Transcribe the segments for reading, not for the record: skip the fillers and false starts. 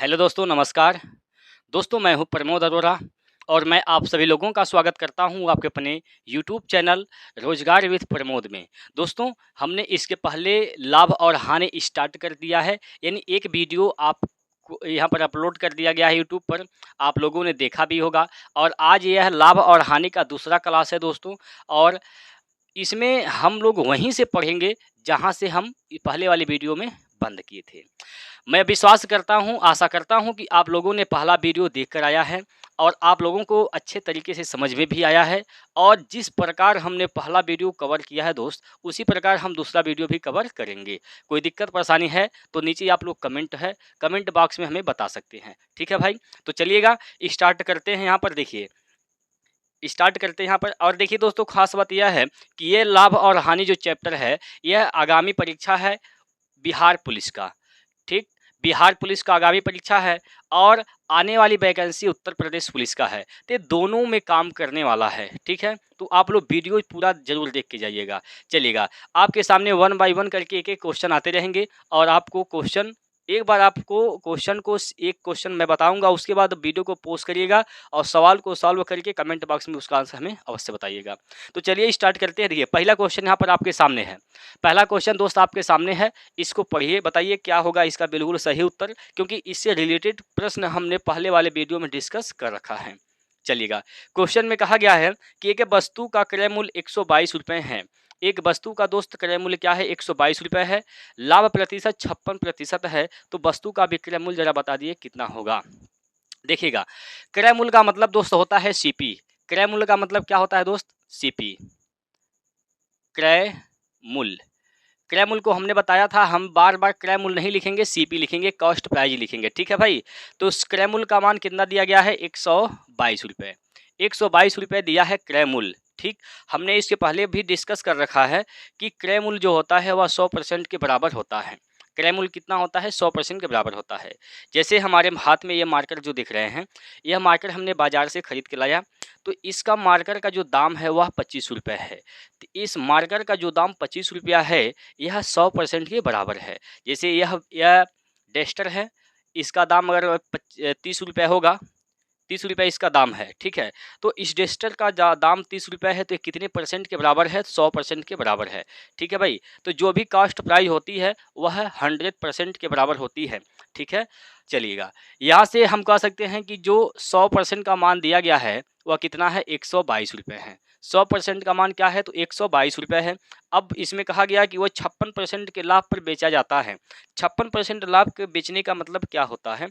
Hello दोस्तों, नमस्कार। दोस्तों, मैं हूं प्रमोद अरोरा और मैं आप सभी लोगों का स्वागत करता हूं आपके अपने यूट्यूब चैनल रोजगार विद प्रमोद में। दोस्तों, हमने इसके पहले लाभ और हानि स्टार्ट कर दिया है, यानी एक वीडियो आप यहाँ पर अपलोड कर दिया गया है यूट्यूब पर, आप लोगों ने देखा भी होगा। और आज यह लाभ और हानि का दूसरा क्लास है दोस्तों। और इसमें हम लोग वहीं से पढ़ेंगे जहाँ से हम पहले वाली वीडियो में बंद किए थे। मैं विश्वास करता हूं, आशा करता हूं कि आप लोगों ने पहला वीडियो देखकर आया है और आप लोगों को अच्छे तरीके से समझ में भी आया है। और जिस प्रकार हमने पहला वीडियो कवर किया है दोस्त, उसी प्रकार हम दूसरा वीडियो भी कवर करेंगे। कोई दिक्कत परेशानी है तो नीचे आप लोग कमेंट बॉक्स में हमें बता सकते हैं। ठीक है भाई, तो चलिएगा स्टार्ट करते हैं। यहाँ पर देखिए, स्टार्ट करते हैं यहाँ पर। और देखिए दोस्तों, खास बात यह है कि ये लाभ और हानि जो चैप्टर है, यह आगामी परीक्षा है बिहार पुलिस का। ठीक, बिहार पुलिस का आगामी परीक्षा है और आने वाली वैकेंसी उत्तर प्रदेश पुलिस का है। तो ये दोनों में काम करने वाला है। ठीक है, तो आप लोग वीडियो पूरा जरूर देख के जाइएगा। चलिएगा, आपके सामने 1 बाय 1 करके एक एक क्वेश्चन आते रहेंगे और आपको क्वेश्चन एक बार आपको क्वेश्चन को एक क्वेश्चन मैं बताऊंगा, उसके बाद वीडियो को पोस्ट करिएगा और सवाल को सॉल्व करके कमेंट बॉक्स में उसका आंसर हमें अवश्य बताइएगा। तो चलिए स्टार्ट करते हैं। देखिए, पहला क्वेश्चन यहाँ पर आपके सामने है। पहला क्वेश्चन दोस्त आपके सामने है, इसको पढ़िए, बताइए क्या होगा इसका बिल्कुल सही उत्तर, क्योंकि इससे रिलेटेड प्रश्न हमने पहले वाले वीडियो में डिस्कस कर रखा है। चलिएगा, क्वेश्चन में कहा गया है कि एक वस्तु का क्रय मूल्य 122 रुपये है। एक वस्तु का दोस्त क्रय मूल्य क्या है? 122 रुपये है। लाभ प्रतिशत 56% है। तो वस्तु का विक्रय मूल्य जरा बता दिए कितना होगा। देखिएगा, क्रय मूल्य का मतलब दोस्त होता है सीपी। क्रय मूल्य का मतलब क्या होता है दोस्त? सीपी, क्रय मूल्य। क्रय मूल्य को हमने बताया था, हम बार बार क्रय मूल्य नहीं लिखेंगे, सीपी लिखेंगे, कॉस्ट प्राइस लिखेंगे। ठीक है भाई, तो उस क्रय मूल्य का मान कितना दिया गया है? 122 रुपये। 122 रुपये दिया है क्रय मूल्य। ठीक, हमने इसके पहले भी डिस्कस कर रखा है कि क्रय मूल्य जो होता है वह 100% के बराबर होता है। क्रय मूल्य कितना होता है? 100% के बराबर होता है। जैसे हमारे हाथ में ये मार्कर जो दिख रहे हैं, यह मार्कर हमने बाजार से खरीद के लाया, तो इसका मार्कर का जो दाम है वह 25 रुपये है। तो इस मार्कर का जो दाम 25 रुपया है, यह 100% के बराबर है। जैसे यह डेस्टर है, इसका दाम अगर 30 रुपये होगा, 30 रुपये इसका दाम है। ठीक है, तो इस डेस्टर का दाम 30 रुपये है, तो ये कितने परसेंट के बराबर है? 100% के बराबर है। ठीक है भाई, तो जो भी कास्ट प्राइस होती है वह 100% के बराबर होती है। ठीक है, चलिएगा, यहाँ से हम कह सकते हैं कि जो 100% का मान दिया गया है वह कितना है? 122 रुपये है। 100% का मान क्या है? तो 122 रुपये है। अब इसमें कहा गया कि वह 56% के लाभ पर बेचा जाता है। 56% लाभ के बेचने का मतलब क्या होता है?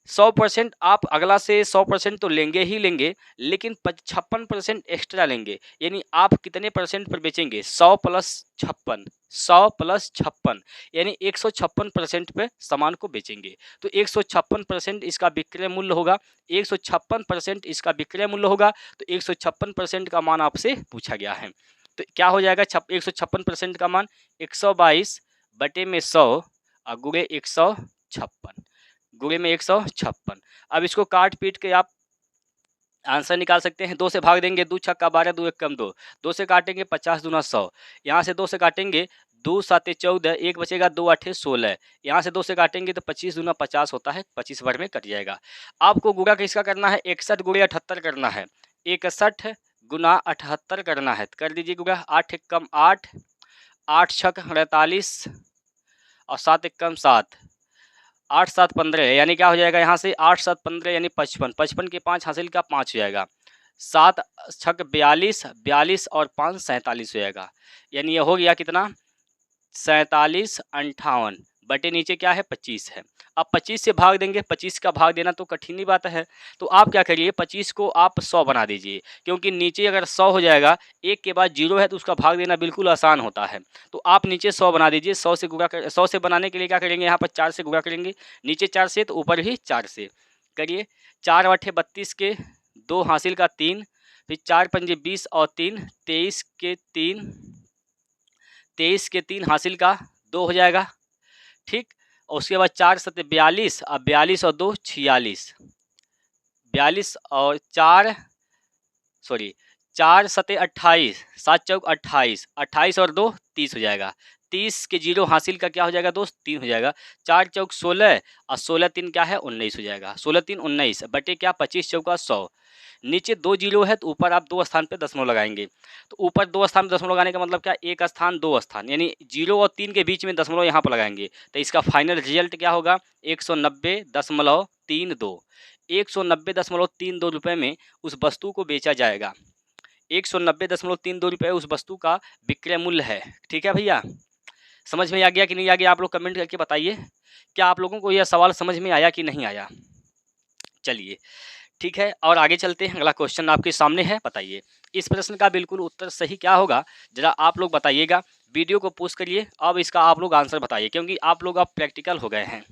100% आप अगला से 100% तो लेंगे ही लेंगे, लेकिन 56% एक्स्ट्रा लेंगे। यानी आप कितने परसेंट पर बेचेंगे? 100 प्लस 56, 100 प्लस 56 यानी 156% पे सामान को बेचेंगे। तो 156% इसका विक्रय मूल्य होगा। 156% इसका विक्रय मूल्य होगा, तो 156% का मान आपसे पूछा गया है। तो क्या हो जाएगा? 156% का मान 122 बटे में 100 गुणे 156, गुणे में 156। अब इसको काट पीट के आप आंसर निकाल सकते हैं। 2 से भाग देंगे, 2 छक्का 12, 2 एक कम 2, 2 से काटेंगे 50 दूना 100, यहाँ से 2 से काटेंगे 2 साते 14, एक बचेगा 2 आठे 16, यहाँ से 2 से काटेंगे तो 25 दूना 50 होता है, 25 भर में कट जाएगा। आपको गुणा किसका करना है? 61 गुणे 78 करना है। 61 गुना 78 करना है, कर दीजिए गुणा। 8 एक कम 8, 8 छक 48 और 7 एक कम 7, 8 7 15, यानी क्या हो जाएगा? यहाँ से 8 7 15 यानी 55, 55 के 5 हासिल का 5 हो जाएगा। 7 छक 42, 42 और 5 47 हो जाएगा। यानी ये हो गया कितना? 47 58 बटे नीचे क्या है? 25 है। अब 25 से भाग देंगे, 25 का भाग देना तो कठिन ही बात है। तो आप क्या करिए, 25 को आप 100 बना दीजिए, क्योंकि नीचे अगर 100 हो जाएगा, एक के बाद 0 है तो उसका भाग देना बिल्कुल आसान होता है। तो आप नीचे 100 बना दीजिए। 100 से गुणा कर, 100 से बनाने के लिए क्या करेंगे? यहाँ पर 4 से गुणा करेंगे, नीचे 4 से तो ऊपर भी 4 से करिए। 4 आठे 32 के 2 हासिल का 3, फिर 4 पंजे 20 और 3 23 के 3, 23 के 3 हासिल का 2 हो जाएगा। ठीक, और उसके बाद 4 सत्ते 42, अब 42 और 2 46, 42 और 4 4 सत्ते 28, 7 चौक 28, 28 और 2 30 हो जाएगा। 30 के 0 हासिल का क्या हो जाएगा दोस्त 3 हो जाएगा। 4 चौक 16 और 16 3 क्या है 19 हो जाएगा। 16 3 19 बटे क्या 25 चौका 100। नीचे 2 जीरो है तो ऊपर आप 2 स्थान पे दशमलव लगाएंगे। तो ऊपर 2 स्थान पे दशमलव लगाने का मतलब क्या, एक स्थान 2 स्थान, यानी 0 और 3 के बीच में दशमलव यहाँ पर लगाएंगे। तो इसका फाइनल रिजल्ट क्या होगा 190.32। 190.32 रुपये में उस वस्तु को बेचा जाएगा। 190.32 रुपये उस वस्तु का विक्रय मूल्य है। ठीक है भैया, समझ में आ गया कि नहीं आ गया, आप लोग कमेंट करके बताइए। क्या आप लोगों को यह सवाल समझ में आया कि नहीं आया। चलिए ठीक है, और आगे चलते हैं। अगला क्वेश्चन आपके सामने है, बताइए इस प्रश्न का बिल्कुल उत्तर सही क्या होगा, जरा आप लोग बताइएगा। वीडियो को पोस्ट करिए, अब इसका आप लोग आंसर बताइए, क्योंकि आप लोग अब प्रैक्टिकल हो गए हैं।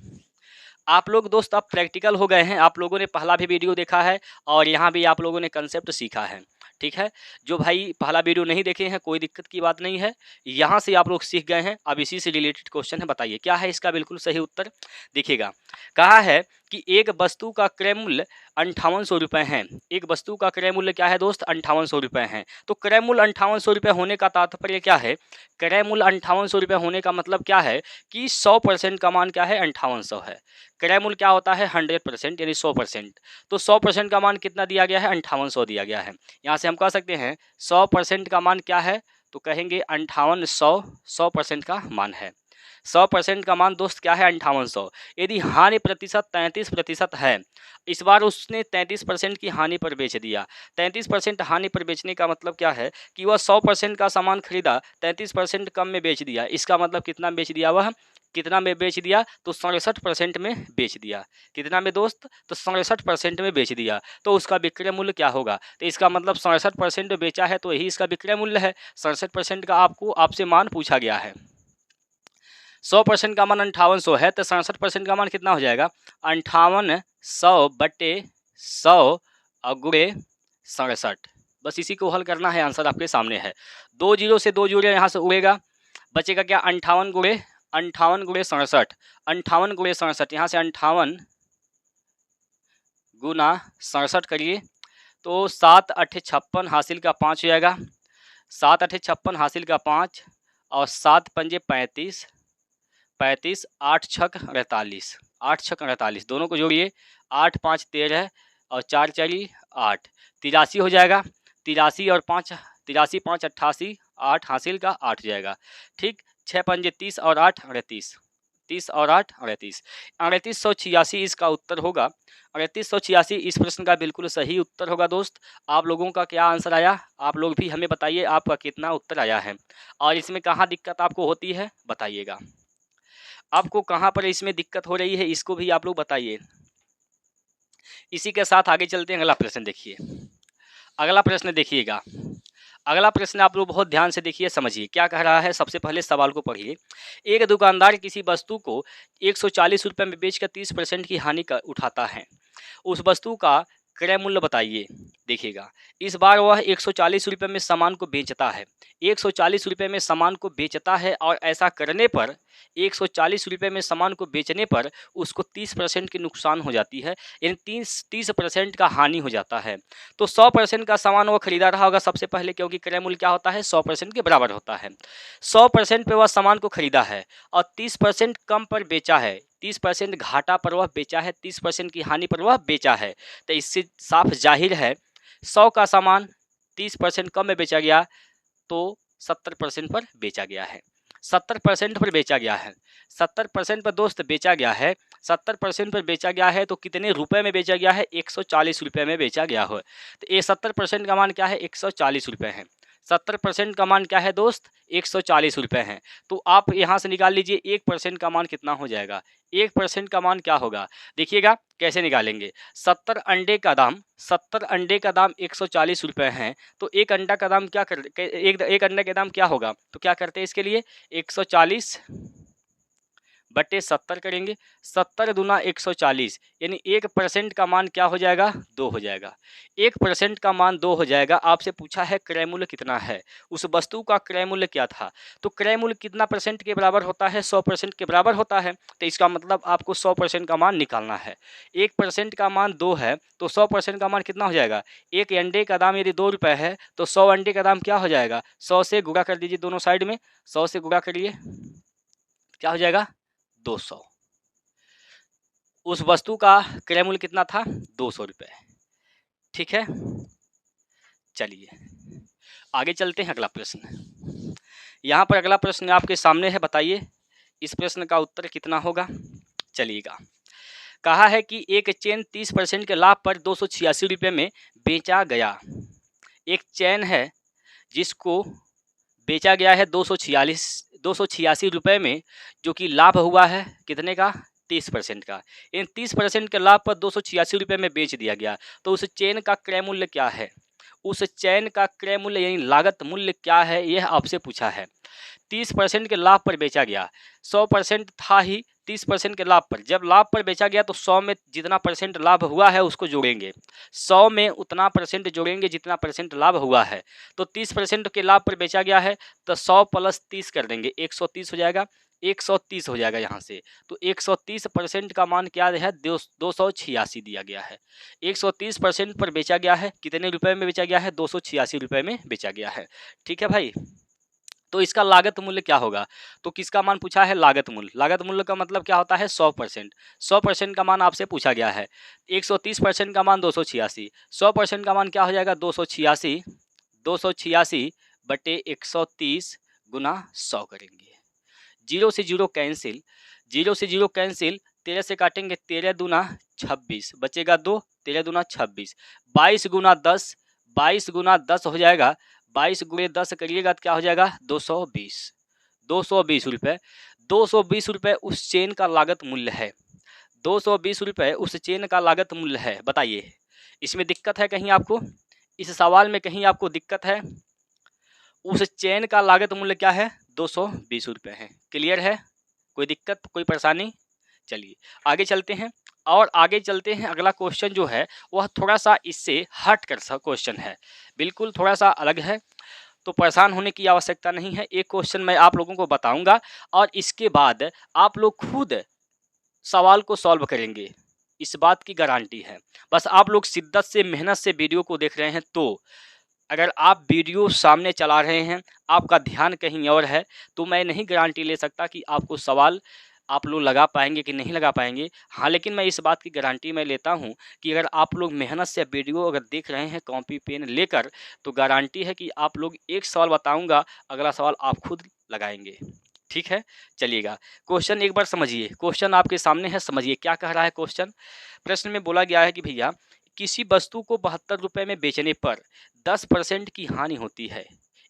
आप लोग दोस्त अब प्रैक्टिकल हो गए हैं, आप लोगों ने पहला भी वीडियो देखा है और यहाँ भी आप लोगों ने कंसेप्ट सीखा है। ठीक है, जो भाई पहला वीडियो नहीं देखे हैं कोई दिक्कत की बात नहीं है, यहाँ से आप लोग सीख गए हैं। अब इसी से रिलेटेड क्वेश्चन है, बताइए क्या है इसका बिल्कुल सही उत्तर। देखिएगा, कहा है कि एक वस्तु का क्रय मूल्य 5800 रुपये है। एक वस्तु का क्रय मूल्य क्या है दोस्त 5800 रुपये है। तो क्रय मूल्य 5800 रुपये होने का तात्पर्य क्या है, क्रय मूल्य 5800 रुपये होने का मतलब क्या है कि 100% का मान क्या है 5800 है। क्रय मूल्य क्या होता है 100% यानी 100%। तो 100% का मान कितना दिया गया है 5800 दिया गया है। यहाँ से हम कह सकते हैं 100% का मान क्या है, तो कहेंगे 5800 100% का मान है। 100% का मान दोस्त क्या है 5800। यदि हानि प्रतिशत 33% है, इस बार उसने 33% की हानि पर बेच दिया। 33% हानि पर बेचने का मतलब क्या है कि वह 100% का सामान खरीदा 33% कम में बेच दिया। इसका मतलब कितना बेच दिया, वह कितना में बेच दिया, तो 67% में बेच दिया। कितना में दोस्त, तो 67% में बेच दिया। तो उसका विक्रय मूल्य क्या होगा, तो इसका मतलब 67% बेचा है तो यही इसका विक्रय मूल्य है। 67% का आपसे मान पूछा गया है। 100% का मान 5800 है, तो 67% का मान कितना हो जाएगा 5800 बटे 100 और गुणे 67। बस इसी को हल करना है, आंसर आपके सामने है। 2 जीरो से 2 जीरो यहाँ से उड़ेगा, बचेगा क्या 58 गुणे 67। 58 गुणे 67, यहाँ से 58 गुना 67 करिए तो 7 8 56 हासिल का 5 हो जाएगा। 7 8 56 हासिल का 5 और 7 पंजे 35, 8 छक 48, 8 छक 48, दोनों को जोड़िए 8 5 13 और 4 4 8, 83 हो जाएगा। 83 और 5 83 5 88, 8 हासिल का 8 हो जाएगा। ठीक, 6 पंजे 30 और 8 38, 30 और 8 38, 3886 इसका उत्तर होगा। 3886 इस प्रश्न का बिल्कुल सही उत्तर होगा दोस्त। आप लोगों का क्या आंसर आया, आप लोग भी हमें बताइए आपका कितना उत्तर आया है और इसमें कहाँ दिक्कत आपको होती है बताइएगा। आपको कहाँ पर इसमें दिक्कत हो रही है इसको भी आप लोग बताइए। इसी के साथ आगे चलते हैं। अगला प्रश्न देखिए, अगला प्रश्न देखिएगा। अगला प्रश्न आप लोग बहुत ध्यान से देखिए, समझिए क्या कह रहा है। सबसे पहले सवाल को पढ़िए। एक दुकानदार किसी वस्तु को 140 रुपये में बेचकर 30% की हानि का उठाता है। उस वस्तु का क्रय मूल्य बताइए। देखिएगा, इस बार वह 140 रुपये में सामान को बेचता है। 140 रुपये में सामान को बेचता है और ऐसा करने पर 140 रुपये में सामान को बेचने पर उसको 30% की नुकसान हो जाती है, यानी 30% का हानि हो जाता है। तो 100% का सामान वो खरीदा रहा होगा सबसे पहले, क्योंकि क्रय मूल्य क्या होता है 100% के बराबर होता है। 100% पे वह सामान को खरीदा है और 30% कम पर बेचा है, 30% घाटा पर वह बेचा है, 30% की हानि पर वह बेचा है। तो इससे साफ जाहिर है 100 का सामान 30% कम में बेचा गया तो 70% पर बेचा गया है। 70% पर बेचा गया है, 70% पर दोस्त बेचा गया है। 70% पर बेचा गया है तो कितने रुपए में बेचा गया है 140 रुपये में बेचा गया हो। तो ये 70% का मान क्या है 140 रुपये है। 70% का मान क्या है दोस्त 140 रुपये है। तो आप यहाँ से निकाल लीजिए 1% का मान कितना हो जाएगा। 1% का मान क्या होगा, देखिएगा कैसे निकालेंगे। 70 अंडे का दाम 140 रुपये है, तो एक अंडा का दाम क्या कर एक अंडे का दाम क्या होगा, तो क्या करते हैं इसके लिए 140 बटे 70 करेंगे। 70 दूना 140, यानी 1% का मान क्या हो जाएगा? 2 हो जाएगा। 1% का मान 2 हो जाएगा। आपसे पूछा है क्रय मूल्य कितना है, उस वस्तु का क्रय मूल्य क्या था। तो क्रय मूल्य कितना परसेंट के बराबर होता है? 100% के बराबर होता है। तो इसका मतलब आपको 100% का मान निकालना है। 1% का मान 2 है तो 100% का मान कितना हो जाएगा? एक अंडे का दाम यदि 2 रुपये है तो 100 अंडे का दाम क्या हो जाएगा? 100 से गुणा कर दीजिए दोनों साइड में, 100 से गुणा करिए, क्या हो जाएगा? 200। उस वस्तु का क्रय मूल्य कितना था? 200 रुपये। ठीक है, चलिए आगे चलते हैं। अगला प्रश्न, यहाँ पर अगला प्रश्न आपके सामने है। बताइए इस प्रश्न का उत्तर कितना होगा। चलिएगा, कहा है कि एक चेन 30% के लाभ पर 286 रुपये में बेचा गया। एक चेन है जिसको बेचा गया है 286 रुपये में, जो कि लाभ हुआ है कितने का? 30% का। इन 30% के लाभ पर 286 रुपये में बेच दिया गया। तो उस चेन का क्रय मूल्य क्या है? उस चेन का क्रय मूल्य यानी लागत मूल्य क्या है, यह आपसे पूछा है। 30% के लाभ पर बेचा गया, 100% था ही 30% के लाभ पर। जब लाभ पर बेचा गया तो 100 में जितना परसेंट लाभ हुआ है उसको जोड़ेंगे, 100 में उतना परसेंट जोड़ेंगे जितना परसेंट लाभ हुआ है। तो 30% के लाभ पर बेचा गया है तो 100 प्लस 30 कर देंगे, 130 हो जाएगा। 130 हो जाएगा यहाँ से। तो 130% का मान क्या है? 286 दिया गया है। 130% पर बेचा गया है, कितने रुपए में बेचा गया है? 286 रुपये में बेचा गया है। ठीक है भाई, तो इसका लागत मूल्य क्या होगा? तो किसका मान पूछा है? लागत मूल्य। लागत मूल्य का मतलब क्या होता है? 100%। 100% का मान आपसे पूछा गया है। 130% का मान 286, 100% का मान क्या हो जाएगा? 286। 286 बटे 130 गुना 100 करेंगे। 0 से 0 कैंसिल, 0 से 0 कैंसिल, 13 से काटेंगे, 13 दूना 26, बचेगा 2, 13 दूना 26, 22 गुना 10, 22 गुना 10 हो जाएगा, 22 गुणे 10 करिएगा तो क्या हो जाएगा? 220। 220 रुपये। 220 रुपये उस चेन का लागत मूल्य है। 220 रुपये उस चेन का लागत मूल्य है। बताइए इसमें दिक्कत है कहीं आपको? इस सवाल में कहीं आपको दिक्कत है? उस चेन का लागत मूल्य क्या है? 220 रुपये है। क्लियर है? कोई दिक्कत, कोई परेशानी? चलिए आगे चलते हैं। और आगे चलते हैं, अगला क्वेश्चन जो है वह थोड़ा सा इससे हट कर सा क्वेश्चन है, बिल्कुल थोड़ा सा अलग है। तो परेशान होने की आवश्यकता नहीं है। एक क्वेश्चन मैं आप लोगों को बताऊंगा और इसके बाद आप लोग खुद सवाल को सॉल्व करेंगे, इस बात की गारंटी है। बस आप लोग शिद्दत से, मेहनत से वीडियो को देख रहे हैं। तो अगर आप वीडियो सामने चला रहे हैं, आपका ध्यान कहीं और है, तो मैं नहीं गारंटी ले सकता कि आपको सवाल आप लोग लगा पाएंगे कि नहीं लगा पाएंगे। हाँ, लेकिन मैं इस बात की गारंटी मैं लेता हूँ कि अगर आप लोग मेहनत से वीडियो अगर देख रहे हैं कॉपी पेन लेकर, तो गारंटी है कि आप लोग एक सवाल बताऊँगा, अगला सवाल आप खुद लगाएंगे। ठीक है, चलिएगा क्वेश्चन एक बार समझिए। क्वेश्चन आपके सामने है, समझिए क्या कह रहा है क्वेश्चन। प्रश्न में बोला गया है कि भैया किसी वस्तु को 72 रुपये में बेचने पर 10% की हानि होती है।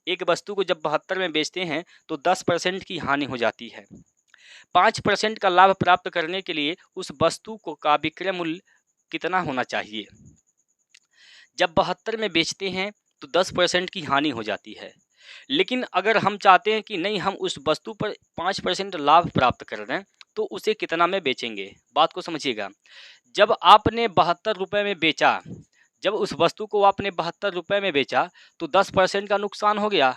एक वस्तु को जब 72 में बेचते हैं तो 10% की हानि हो जाती है। 5% का लाभ प्राप्त करने के लिए उस वस्तु को का विक्रय मूल्य कितना होना चाहिए? जब 72 में बेचते हैं तो 10% की हानि हो जाती है, लेकिन अगर हम चाहते हैं कि नहीं हम उस वस्तु पर 5% लाभ प्राप्त कर रहे हैं तो उसे कितना में बेचेंगे? बात को समझिएगा। जब आपने 72 रुपये में बेचा, जब उस वस्तु को आपने 72 रुपये में बेचा तो 10% का नुकसान हो गया।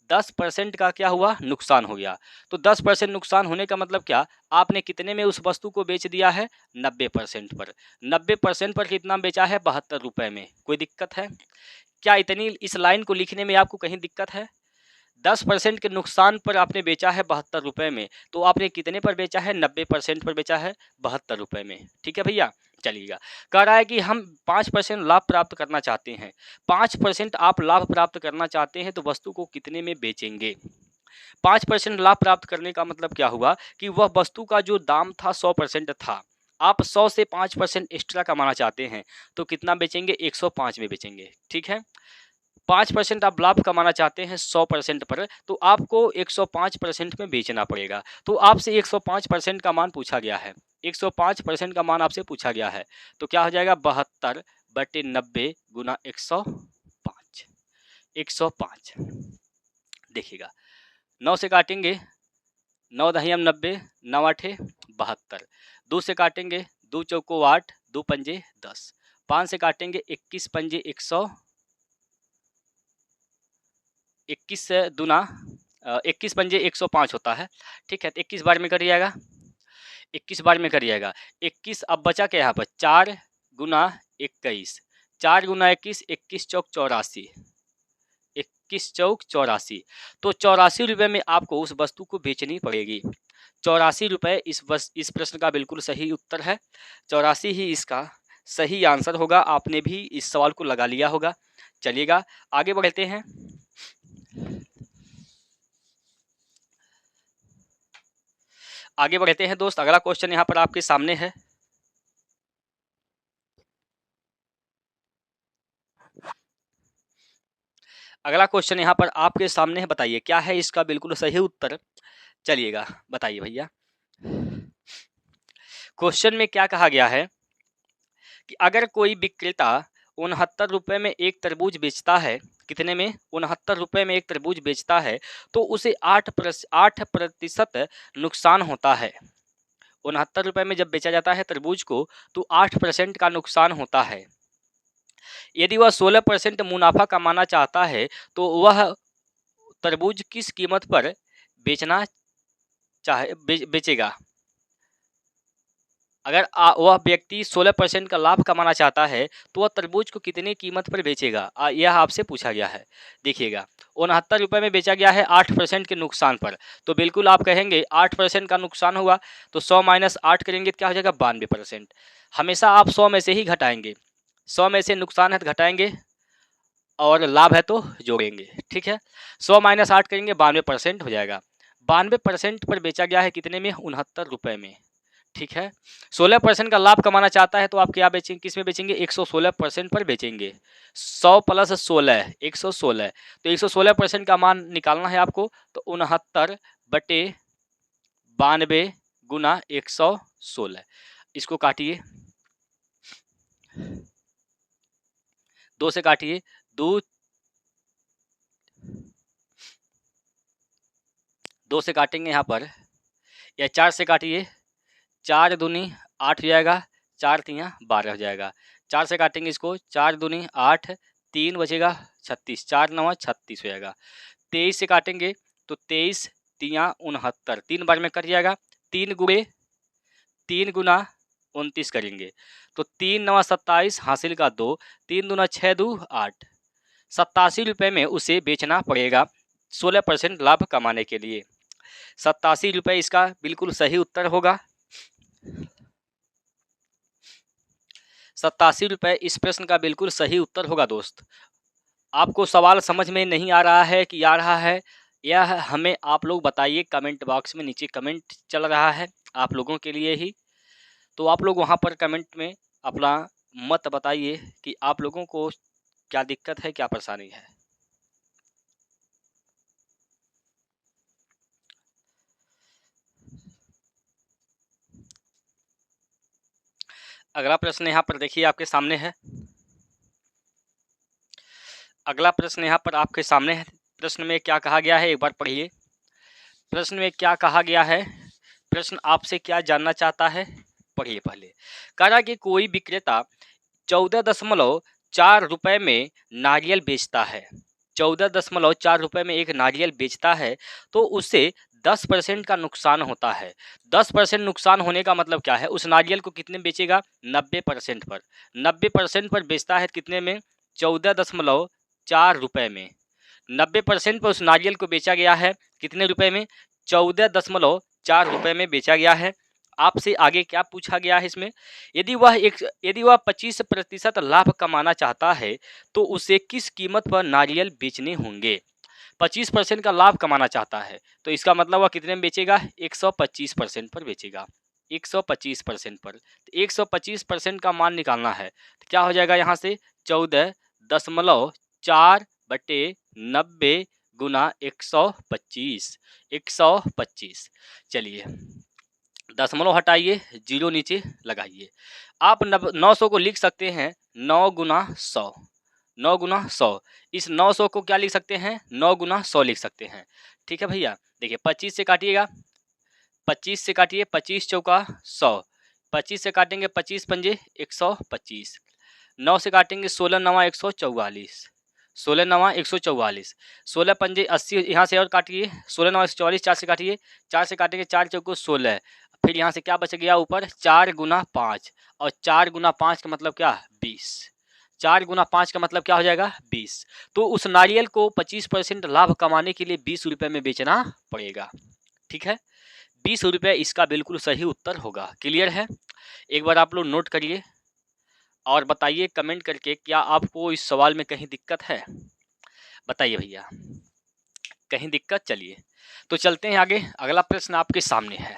10% का क्या हुआ? नुकसान हो गया। तो 10% नुकसान होने का मतलब क्या? आपने कितने में उस वस्तु को बेच दिया है? 90% पर। 90% पर कितना बेचा है? 72 रुपये में। कोई दिक्कत है क्या? इतनी इस लाइन को लिखने में आपको कहीं दिक्कत है? 10% के नुकसान पर आपने बेचा है 72 रुपये में, तो आपने कितने पर बेचा है? 90% पर बेचा है 72 रुपये में। ठीक है भैया, चलिएगा। कह रहा है कि हम 5% लाभ प्राप्त करना चाहते हैं। 5% आप लाभ प्राप्त करना चाहते हैं तो वस्तु को कितने में बेचेंगे? 5% लाभ प्राप्त करने का मतलब क्या हुआ कि वह वस्तु का जो दाम था 100% था, आप 100 से 5% एक्स्ट्रा कमाना चाहते हैं तो कितना बेचेंगे? 105 में बेचेंगे। ठीक है, 5% आप लाभ कमाना चाहते हैं 100% पर, तो आपको 105% में बेचना पड़ेगा। तो आपसे 105% का मान पूछा गया है। 105% का मान आपसे पूछा गया है, तो क्या हो जाएगा? 72 बटे 90 गुना 105। 105 देखिएगा, 9 से काटेंगे, 9 दहियम 90, 9 आठे 72। 2 से काटेंगे 2 चौको 8, 2 पंजे 10। 5 से काटेंगे 21 पंजे 100, 21 से दूना 21 पंजे 105 होता है। ठीक है, तो 21 बार में कर जाएगा, 21 बार में कर जाएगा। 21 अब बचा क्या यहाँ पर 4 गुना 21, 4 गुना 21, 21 चौक 84, 21 चौक 84। तो 84 रुपये में आपको उस वस्तु को बेचनी पड़ेगी। 84 रुपये इस प्रश्न का बिल्कुल सही उत्तर है। 84 ही इसका सही आंसर होगा। आपने भी इस सवाल को लगा लिया होगा। चलिएगा आगे बढ़ते हैं। आगे बढ़ते हैं दोस्त, अगला क्वेश्चन यहाँ पर आपके सामने है। अगला क्वेश्चन यहाँ पर आपके सामने है, बताइए क्या है इसका बिल्कुल सही उत्तर। चलिएगा बताइए भैया। क्वेश्चन में क्या कहा गया है कि अगर कोई विक्रेता 69 रुपये में एक तरबूज बेचता है, कितने में 69 रुपये में एक तरबूज बेचता है, तो उसे 8% नुकसान होता है। 69 रुपये में जब बेचा जाता है तरबूज को तो 8% का नुकसान होता है। यदि वह 16% मुनाफा कमाना चाहता है तो वह तरबूज किस कीमत पर बेचना बेचेगा। अगर वह व्यक्ति 16% का लाभ कमाना चाहता है तो वह तरबूज को कितनी कीमत पर बेचेगा, यह आपसे पूछा गया है। देखिएगा 69 रुपये में बेचा गया है 8% के नुकसान पर, तो बिल्कुल आप कहेंगे 8% का नुकसान हुआ तो 100 माइनस 8 करेंगे तो क्या हो जाएगा 92%। हमेशा आप 100 में से ही घटाएंगे, 100 में से नुकसान है तो घटाएंगे और लाभ है तो जोड़ेंगे। ठीक है, 100 माइनस 8 करेंगे 92% हो जाएगा। 92% पर बेचा गया है कितने में 69 रुपये में। ठीक है, 16% का लाभ कमाना चाहता है तो आप क्या बेचेंगे, किस में बेचेंगे 116% पर बेचेंगे। 100 प्लस 16 116, तो 116% का मान निकालना है आपको, तो 69/92 गुना 116। इसको काटिए, 2 से काटिए, 2 से काटेंगे यहाँ पर, या 4 से काटिए, 4 दूनी 8 हो जाएगा, 4 तियाँ 12 हो जाएगा। 4 से काटेंगे इसको, 4 दूनी 8, 3 बचेगा 36, 4 9 36 हो जाएगा। 23 से काटेंगे तो 23 तियाँ 69, 3 बार में कट जाएगा। 3 गुना 29 करेंगे तो 3 9 27 हासिल का 2, 3 दूना 6 2 8। 87 रुपये में उसे बेचना पड़ेगा 16% लाभ कमाने के लिए। 87 रुपये इसका बिल्कुल सही उत्तर होगा। 87 रुपये इस प्रश्न का बिल्कुल सही उत्तर होगा। दोस्त आपको सवाल समझ में नहीं आ रहा है कि आ रहा है, यह हमें आप लोग बताइए कमेंट बॉक्स में। नीचे कमेंट चल रहा है आप लोगों के लिए ही, तो आप लोग वहां पर कमेंट में अपना मत बताइए कि आप लोगों को क्या दिक्कत है, क्या परेशानी है। अगला प्रश्न यहाँ पर देखिए आपके सामने है। अगला प्रश्न यहाँ पर आपके सामने है। प्रश्न में क्या कहा गया है एक बार पढ़िए। प्रश्न में क्या कहा गया है, प्रश्न आपसे क्या जानना चाहता है, पढ़िए पहले। कह रहा कि कोई विक्रेता 14.4 रुपये में नारियल बेचता है, 14.4 रुपये में एक नारियल बेचता है, तो उसे 10% का नुकसान होता है। 10% नुकसान होने का मतलब क्या है, उस नारियल को कितने बेचेगा 90% पर। 90% पर बेचता है कितने में 14.4 रुपये में। 90% पर उस नारियल को बेचा गया है कितने रुपए में 14.4 रुपये में बेचा गया है। आपसे आगे क्या पूछा गया है इसमें, यदि वह 25% लाभ कमाना चाहता है तो उसे किस कीमत पर नारियल बेचने होंगे। 25% का लाभ कमाना चाहता है तो इसका मतलब वह कितने में बेचेगा 125% पर बेचेगा, 125% पर। तो 125% का मान निकालना है तो क्या हो जाएगा यहाँ से 14.4/90 गुना 125, 125। चलिए दशमलव हटाइए, जीरो नीचे लगाइए। आप 900 को लिख सकते हैं 9 गुना 100, 9 गुना 100। इस 900 को क्या लिख सकते हैं 9 गुना 100 लिख सकते हैं। ठीक है भैया, देखिए 25 से काटिएगा, 25 से काटिए, 25 चौका 100, 25 से काटेंगे 25 पंजे 125, 9 से काटेंगे 16 नवा 144, 16 नवा 144, 16 पंजे 80, यहाँ से और काटिए 16 नवा 144, 4 से काटिए, 4 से काटेंगे 4 चौको 16, फिर यहाँ से क्या बच गया ऊपर 4 गुना 5, और 4 गुना 5 का मतलब क्या 20, 4 गुना 5 का मतलब क्या हो जाएगा 20। तो उस नारियल को 25% लाभ कमाने के लिए 20 रुपये में बेचना पड़ेगा। ठीक है, 20 रुपये इसका बिल्कुल सही उत्तर होगा। क्लियर है? एक बार आप लोग नोट करिए और बताइए कमेंट करके, क्या आपको इस सवाल में कहीं दिक्कत है? बताइए भैया, कहीं दिक्कत? चलिए तो चलते हैं आगे। अगला प्रश्न आपके सामने है।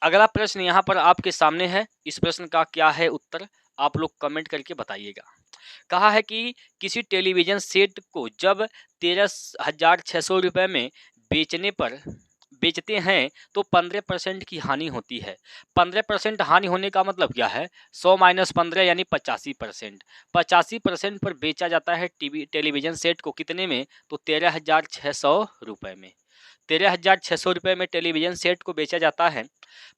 अगला प्रश्न यहाँ पर आपके सामने है। इस प्रश्न का क्या है उत्तर, आप लोग कमेंट करके बताइएगा। कहा है कि किसी टेलीविजन सेट को जब 13,600 रुपये में बेचते हैं तो 15% की हानि होती है। 15% हानि होने का मतलब क्या है? 100 माइनस 15 यानी 85%। 85% पर बेचा जाता है टेलीविजन सेट को कितने में? तो 13,600 रुपये में। 13,600 रुपये में टेलीविजन सेट को बेचा जाता है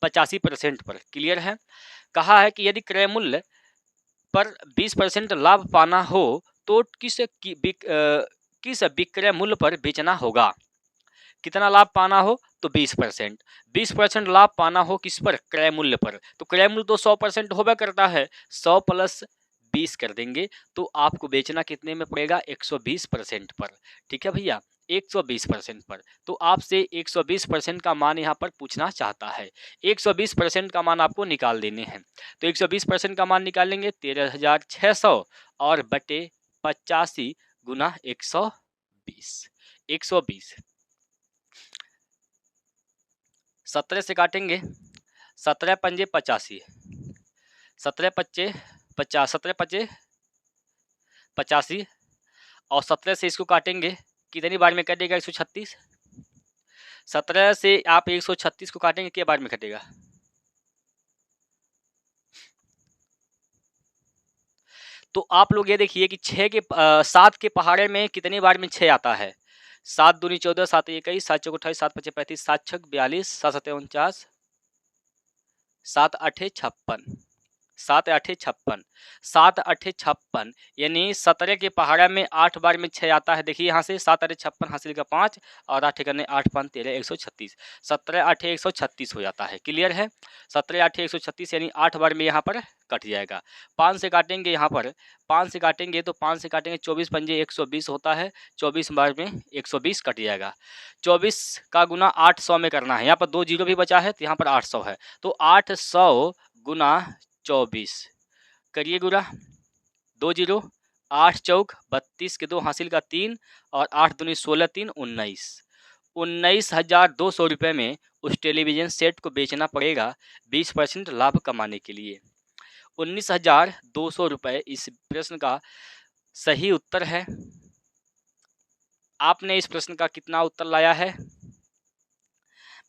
85% पर। क्लियर है? कहा है कि यदि क्रय मूल्य पर 20% लाभ पाना हो तो किस विक्रय मूल्य पर बेचना होगा? कितना लाभ पाना हो? तो 20%। 20% लाभ पाना हो किस पर? क्रय मूल्य पर। तो क्रय मूल्य तो 100% होगा करता है, 100 प्लस 20 कर देंगे तो आपको बेचना कितने में पड़ेगा? 120% पर। ठीक है भैया, 120% पर। तो आपसे 120% का मान यहाँ पर पूछना चाहता है। 120% का मान आपको निकाल देने हैं। तो 120% का मान निकालेंगे 13,600 और बटे 85 गुना 120, 120। 17 से काटेंगे, 17 पंजे 85, 17 पच्चे 50, 17 पच्चे 85 और 17 से इसको काटेंगे, कितनी बार में कटेगा? 136। 17 से आप 136 को काटेंगे, कितनी बार में कटेगा? तो आप लोग ये देखिए कि 7 के पहाड़े में कितनी बार में 6 आता है? 7 दूनी 14, 7 21, 7 चौक 28, 7 पच्चे 35, 7 छक 42, 7 सत्ते 49, 7 आठे 56, 7 आठे 56, 7 आठे 56 यानी 17 के पहाड़ा में 8 बार में 6 आता है। देखिए यहाँ से 7 आठे 56 हासिल का 5 और 8 करने 8 5 13 136, 17 आठे 136 हो जाता है। क्लियर है? 17 आठे 136 यानी 8 बार में यहाँ पर कट जाएगा। 5 से काटेंगे, यहाँ पर 5 से काटेंगे तो 5 से काटेंगे 24 पंजे 120 होता है, 24 बार में 120 कट जाएगा। 24 का गुना 800 में करना है। यहाँ पर 2 जीरो भी बचा है तो यहाँ पर 800 है, तो 800 गुना 24 करिए गुना, 2 जीरो, 8 चौक 32 के 2 हासिल का 3 और 8 दूनी 16 3 19, 19,200 रुपये में उस टेलीविजन सेट को बेचना पड़ेगा 20% लाभ कमाने के लिए। 19,200 रुपये इस प्रश्न का सही उत्तर है। आपने इस प्रश्न का कितना उत्तर लाया है?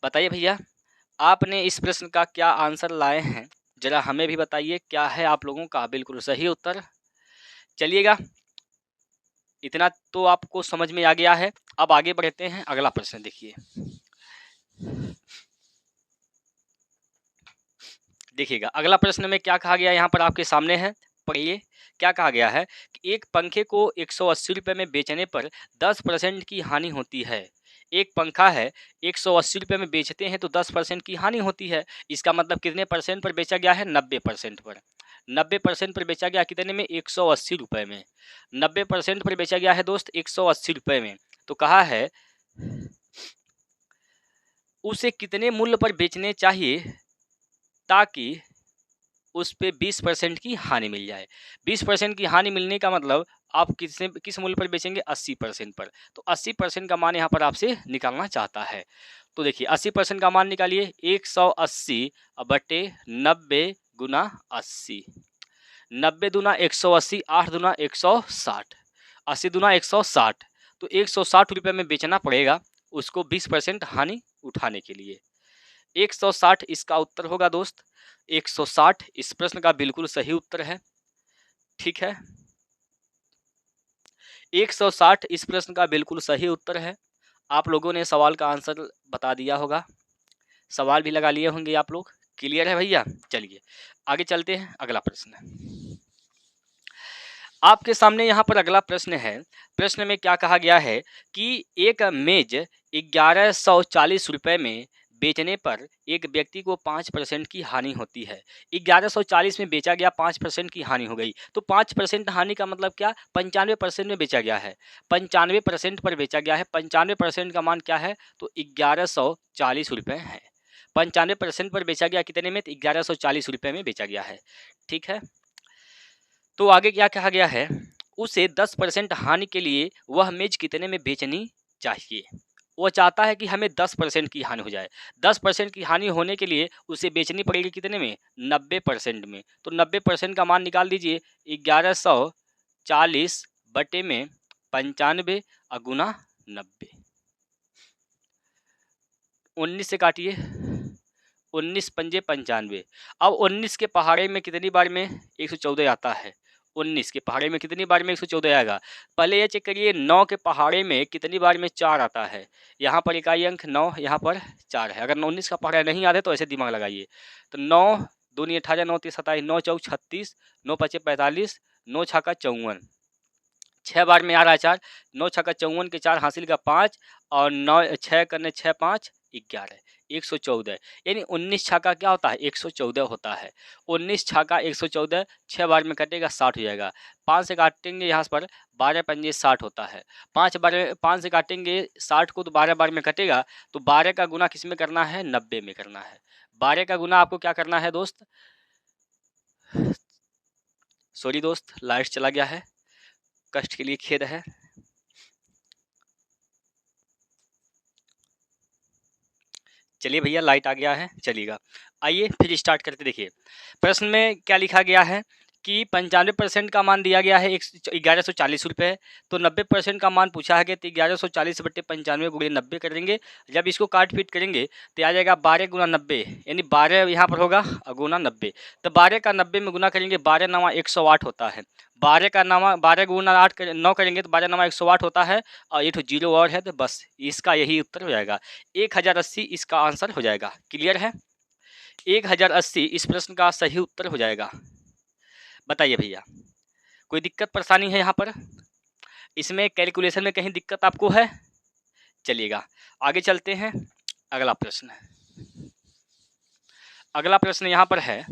बताइए भैया, आपने इस प्रश्न का क्या आंसर लाए हैं? जरा हमें भी बताइए, क्या है आप लोगों का बिल्कुल सही उत्तर? चलिएगा, इतना तो आपको समझ में आ गया है। अब आगे बढ़ते हैं। अगला प्रश्न देखिए, देखिएगा अगला प्रश्न में क्या कहा गया यहाँ पर आपके सामने है, पढ़िए। क्या कहा गया है कि एक पंखे को 180 रुपये में बेचने पर 10% की हानि होती है। एक पंखा है, 180 रुपये में बेचते हैं तो 10% की हानि होती है। इसका मतलब कितने परसेंट पर बेचा गया है? 90% पर। 90% पर बेचा गया कितने में? 180 रुपये में। 90% पर बेचा गया है दोस्त 180 रुपये में। तो कहा है उसे कितने मूल्य पर बेचने चाहिए ताकि उस पे 20% की हानि मिल जाए। 20% की हानि मिलने का मतलब आप किस मूल्य पर बेचेंगे? 80% पर। तो 80% का मान यहाँ पर आपसे निकालना चाहता है। तो देखिए 80% का मान निकालिए, 180 बटे 90 गुना 80, 90 दूना 180, 8 दूना 160, 80 दूना 160, तो 160 रुपये में बेचना पड़ेगा उसको 20% हानि उठाने के लिए। 160 इसका उत्तर होगा दोस्त। 160 इस प्रश्न का बिल्कुल सही उत्तर है। ठीक है, 160 इस प्रश्न का बिल्कुल सही उत्तर है। आप लोगों ने सवाल का आंसर बता दिया होगा। सवाल भी लगा लिए होंगे आप लोग। क्लियर है भैया? चलिए आगे चलते हैं। अगला प्रश्न आपके सामने यहाँ पर अगला प्रश्न है। प्रश्न में क्या कहा गया है कि एक मेज 1140 रुपए में बेचने पर एक व्यक्ति को 5% की हानि होती है। 1140 में बेचा गया, 5% की हानि हो गई। तो 5% हानि का मतलब क्या? 95% में बेचा गया है, 95% पर बेचा गया है। 95% का मान क्या है? तो 1140 रुपये है। 95% पर बेचा गया कितने में? 1140 रुपये में बेचा गया है। ठीक है, तो आगे क्या कहा गया है? उसे 10% हानि के लिए वह मेज कितने में बेचनी चाहिए? वो चाहता है कि हमें 10% की हानि हो जाए। 10% की हानि होने के लिए उसे बेचनी पड़ेगी कितने में? 90% में। तो 90% का मान निकाल दीजिए, 1140 बटे में 95 गुना 90। 19 से काटिए, 19 पंजे 95। अब 19 के पहाड़े में कितनी बार में 114 आता है? 19 के पहाड़े में कितनी बार में 114 आएगा? पहले ये चेक करिए 9 के पहाड़े में कितनी बार में 4 आता है। यहाँ पर इकाई अंक 9, यहाँ पर 4 है। अगर 19 का पहाड़ा नहीं आता तो ऐसे दिमाग लगाइए। तो 9 दूनी 18, 9 3 27, 9 चौक 36, 9 पचे 45, 9 छक्का 54, 6 बार में आ रहा है 4। 9 छक्का 54 के 4 हासिल का 5 और 9 6 करने 6 5 11, 114। यानी 19 छक्का क्या होता है? 114 होता है। 19 छक्का 114, 6 बार में कटेगा 60 हो जाएगा। 5 से काटेंगे यहाँ पर 12 पंजे 60 होता है। 5 से काटेंगे 60 को तो 12 बार में कटेगा। तो 12 का गुना किस में करना है? 90 में करना है। 12 का गुना आपको क्या करना है दोस्त? सॉरी दोस्त, लाइट चला गया है, कष्ट के लिए खेद है। चलिए भैया, लाइट आ गया है, चलिएगा। आइए फिर स्टार्ट करते। देखिए प्रश्न में क्या लिखा गया है कि 95% का मान दिया गया है 1140 रुपये। तो 90% का मान पूछा है कि 1140 बट्टे 95 गुणे 90 करेंगे। जब इसको काट पीट करेंगे तो आ जाएगा 12 गुना 90, यानी 12 यहाँ पर होगा गुना 90। तो 12 का 90 में गुना करेंगे, 12 नवा 108 होता है। 12 का नवा 12 गुना 8 9 करेंगे तो 12 नवा 108 होता है। और ये तो जीरो और है, तो बस इसका यही उत्तर हो जाएगा। 1080 इसका आंसर हो जाएगा। क्लियर है? 1080 इस प्रश्न का सही उत्तर हो जाएगा। बताइए भैया, कोई दिक्कत परेशानी है यहाँ पर? इसमें कैलकुलेशन में कहीं दिक्कत आपको है? चलिएगा आगे चलते हैं। अगला प्रश्न यहाँ पर है।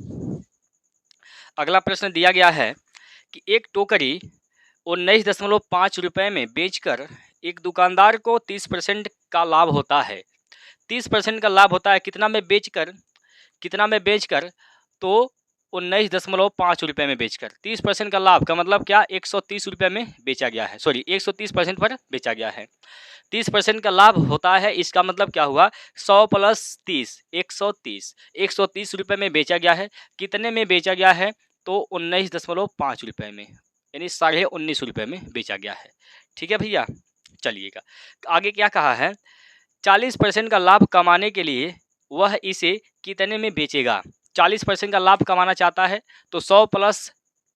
अगला प्रश्न दिया गया है कि एक टोकरी 19.5 रुपये में बेचकर एक दुकानदार को 30% का लाभ होता है। 30% का लाभ होता है कितना में बेचकर? तो 19.5 रुपये में बेचकर 30% का लाभ का मतलब क्या? 130 रुपये में बेचा गया है। सॉरी, 130% पर बेचा गया है। 30% का लाभ होता है, इसका मतलब क्या हुआ? 100 प्लस 30, 130। 130 रुपये में बेचा गया है। कितने में बेचा गया है? तो 19.5 रुपये में, यानी 19.5 रुपये में बेचा गया है। ठीक है भैया, चलिएगा आगे क्या कहा है? 40% का लाभ कमाने के लिए वह इसे कितने में बेचेगा? 40% का लाभ कमाना चाहता है तो 100 प्लस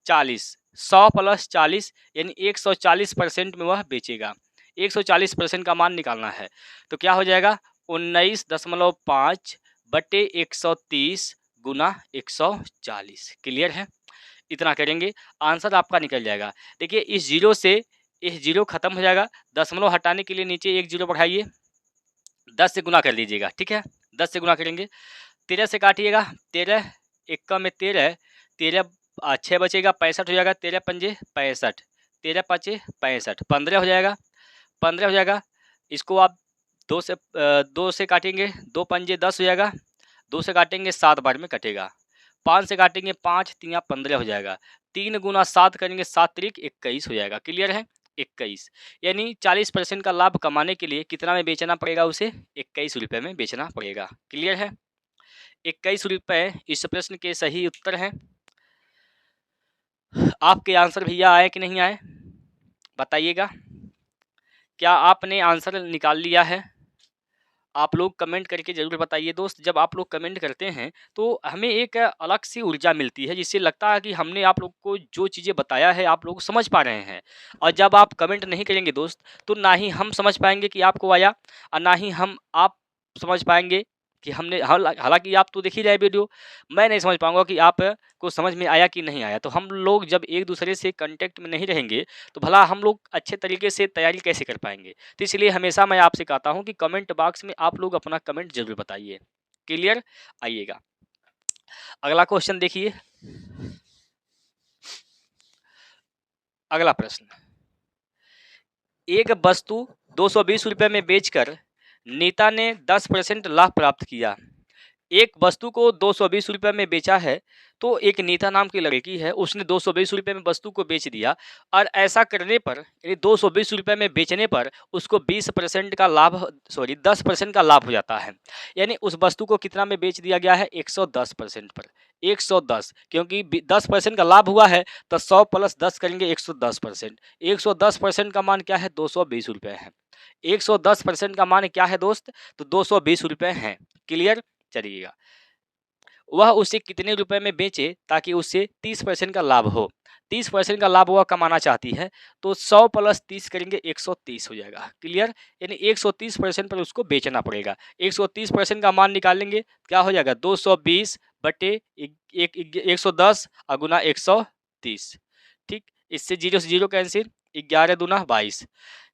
40 यानी 140% में वह बेचेगा। 140% का मान निकालना है तो क्या हो जाएगा? 19.5 बटे 130 गुना 140। क्लियर है? इतना करेंगे आंसर आपका निकल जाएगा। देखिए इस जीरो से इस जीरो खत्म हो जाएगा। दशमलव हटाने के लिए नीचे एक जीरो बढ़ाइए, 10 से गुना कर लीजिएगा। ठीक है, 10 से गुना करेंगे। 13 से काटिएगा, 13 1 में 13, 13 6 बचेगा, 65 हो जाएगा। 13 पंजे 65, 13 पाँचे 65, 15 हो जाएगा। 15 हो जाएगा। इसको आप 2 से काटेंगे, 2 पंजे 10 हो जाएगा। 2 से काटेंगे 7 बार में कटेगा। 5 से काटेंगे 5 3 15 हो जाएगा। 3 गुना 7 करेंगे 7 त्रिक 21 हो जाएगा। क्लियर है? 21, यानी 40% का लाभ कमाने के लिए कितना में बेचना पड़ेगा? उसे 21 रुपये में बेचना पड़ेगा। क्लियर है? 21 रुपये इस प्रश्न के सही उत्तर हैं। आपके आंसर भैया आए कि नहीं आए बताइएगा। क्या आपने आंसर निकाल लिया है? आप लोग कमेंट करके ज़रूर बताइए दोस्त। जब आप लोग कमेंट करते हैं तो हमें एक अलग सी ऊर्जा मिलती है, जिससे लगता है कि हमने आप लोग को जो चीज़ें बताया है आप लोग समझ पा रहे हैं। और जब आप कमेंट नहीं करेंगे दोस्त तो ना ही हम समझ पाएंगे कि आपको आया, और ना ही आप समझ पाएंगे कि हमने हालांकि आप तो देख ही रहे वीडियो, मैं नहीं समझ पाऊंगा कि आप को समझ में आया कि नहीं आया। तो हम लोग जब एक दूसरे से कांटेक्ट में नहीं रहेंगे तो भला हम लोग अच्छे तरीके से तैयारी कैसे कर पाएंगे। तो इसलिए हमेशा मैं आपसे कहता हूं कि कमेंट बॉक्स में आप लोग अपना कमेंट जरूर बताइए। क्लियर, आइएगा अगला क्वेश्चन देखिए। अगला प्रश्न, एक वस्तु 220 रुपए में बेचकर नीता ने 10% लाभ प्राप्त किया। एक वस्तु को 220 रुपए में बेचा है, तो एक नीता नाम की लड़की है, उसने 220 रुपए में वस्तु को बेच दिया और ऐसा करने पर यानी 220 रुपए में बेचने पर उसको 20% का लाभ 10% का लाभ हो जाता है। यानी उस वस्तु को कितना में बेच दिया गया है, 110% पर। 110, क्योंकि 10% का लाभ हुआ है तो 100 + 10 करेंगे 110%। 110% का मान क्या है, 220 रुपए है। 110% का मान क्या है दोस्त, तो 220 रुपए है। क्लियर, चलिएगा वह उसे कितने रुपए में बेचे ताकि उसे 30% का लाभ हो। 30% का लाभ वह कमाना चाहती है, तो 100 + 30 करेंगे 130 हो जाएगा। क्लियर, यानी 130% पर उसको बेचना पड़ेगा। 130% का मान निकालेंगे, क्या हो जाएगा, 220 बटे 110 गुना 130। ठीक, इससे 0 से 0 कैंसिल, 11 दूना 22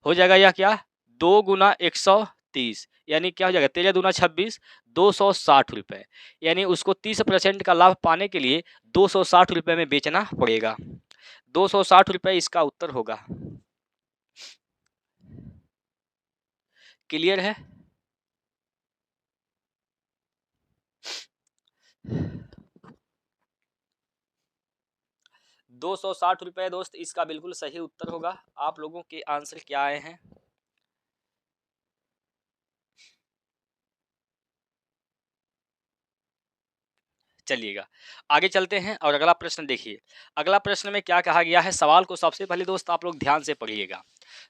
हो जाएगा। यह क्या, 2 गुना 130 यानी क्या हो जाएगा, 13 दूना 26, 260 रुपए। यानी उसको 30% का लाभ पाने के लिए 260 रुपए में बेचना पड़ेगा। 260 रुपए इसका उत्तर होगा। क्लियर है, 260 रुपए दोस्त इसका बिल्कुल सही उत्तर होगा। आप लोगों के आंसर क्या आए हैं। चलिएगा आगे चलते हैं और अगला प्रश्न देखिए। अगला प्रश्न में क्या कहा गया है, सवाल को सबसे पहले दोस्त आप लोग ध्यान से पढ़िएगा।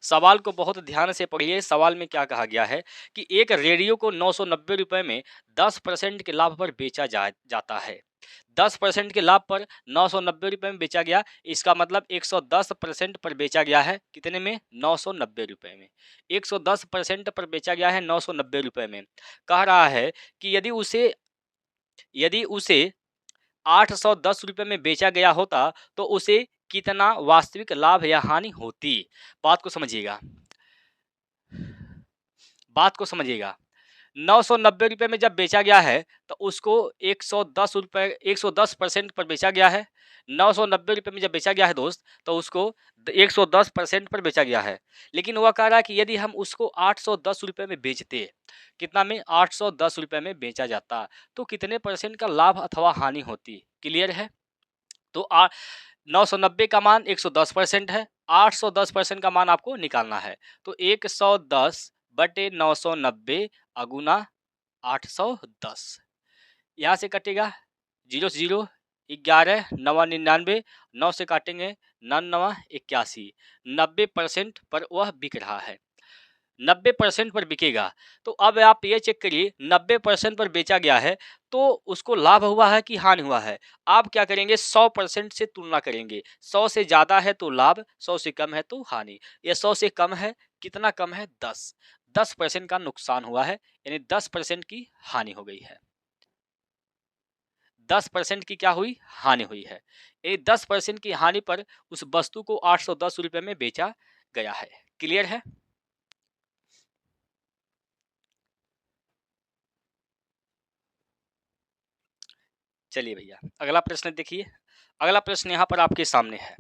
सवाल को बहुत ध्यान से पढ़िए। सवाल में क्या कहा गया है कि एक रेडियो को 990 रुपए में 10% के लाभ पर बेचा जाता है। 10% के लाभ पर 990 रुपए में बेचा गया, इसका मतलब 110% पर बेचा गया है। कितने में, 990 रुपए में। 110% पर बेचा गया है 990 रुपए में। कह रहा है कि यदि उसे 810 रुपए में बेचा गया होता तो उसे कितना वास्तविक लाभ या हानि होती। बात को समझिएगा, बात को समझिएगा। 990 रुपए में जब बेचा गया है तो उसको 110 रुपए 110% पर बेचा गया है। 990 रुपए में जब बेचा गया है दोस्त तो उसको 110% पर बेचा गया है। लेकिन वह कह रहा है कि यदि हम उसको 810 रुपए में बेचते, कितना में, 810 रुपए में बेचा जाता, तो कितने परसेंट का लाभ अथवा हानि होती। क्लियर है, तो 990 का मान 110% है, 810% का मान आपको निकालना है। तो 110 बटे 990 अगुना 810, यहाँ से कटेगा 0 से 0, 11 9 99, 9 से काटेंगे 9 9 81, 90% पर वह बिक रहा है। 90% पर बिकेगा। तो अब आप ये चेक करिए, 90% पर बेचा गया है तो उसको लाभ हुआ है कि हानि हुआ है। आप क्या करेंगे, 100% से तुलना करेंगे। 100 से ज़्यादा है तो लाभ, 100 से कम है तो हानि। ये 100 से कम है, कितना कम है, 10। 10% का नुकसान हुआ है, यानी 10% की हानि हो गई है। 10% की क्या हुई, हानि हुई है। ये 10% की हानि पर उस वस्तु को 810 रुपए में बेचा गया है। क्लियर है, चलिए भैया अगला प्रश्न देखिए। अगला प्रश्न यहाँ पर आपके सामने है।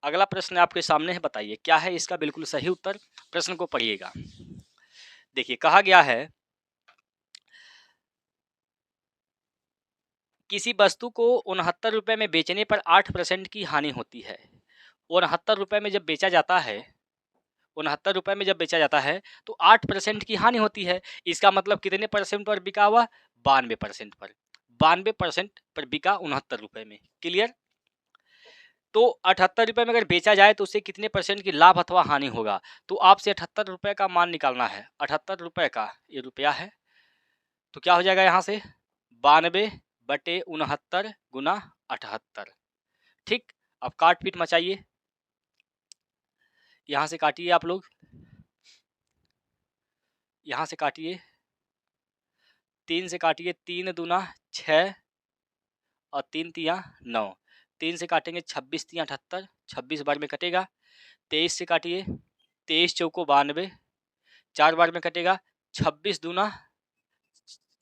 अगला प्रश्न आपके सामने है, बताइए क्या है इसका बिल्कुल सही उत्तर। प्रश्न को पढ़िएगा। देखिए कहा गया है, किसी वस्तु को 69 रुपए में बेचने पर 8% की हानि होती है। 69 रुपए में जब बेचा जाता है, 69 रुपए में जब बेचा जाता है तो 8% की हानि होती है। इसका मतलब कितने परसेंट पर बिका हुआ, 92% पर। 92% पर बिका 69 रुपए में। क्लियर, तो 78 रुपए में अगर बेचा जाए तो उसे कितने परसेंट की लाभ अथवा हानि होगा। तो आपसे 78 रुपए का मान निकालना है। 78 रुपए का ये रुपया है, तो क्या हो जाएगा यहाँ से, 92 बटे 69 गुना 78। ठीक, अब काट पीट मचाइए, यहाँ से काटिए आप लोग, यहाँ से काटिए, 3 से काटिए 3 दूना 6 और 3 तिया 9। 3 से काटेंगे 26 तिया 78, 26 बार में कटेगा। 23 से काटिए 23 चौको 92, 4 बार में कटेगा। 26 दूना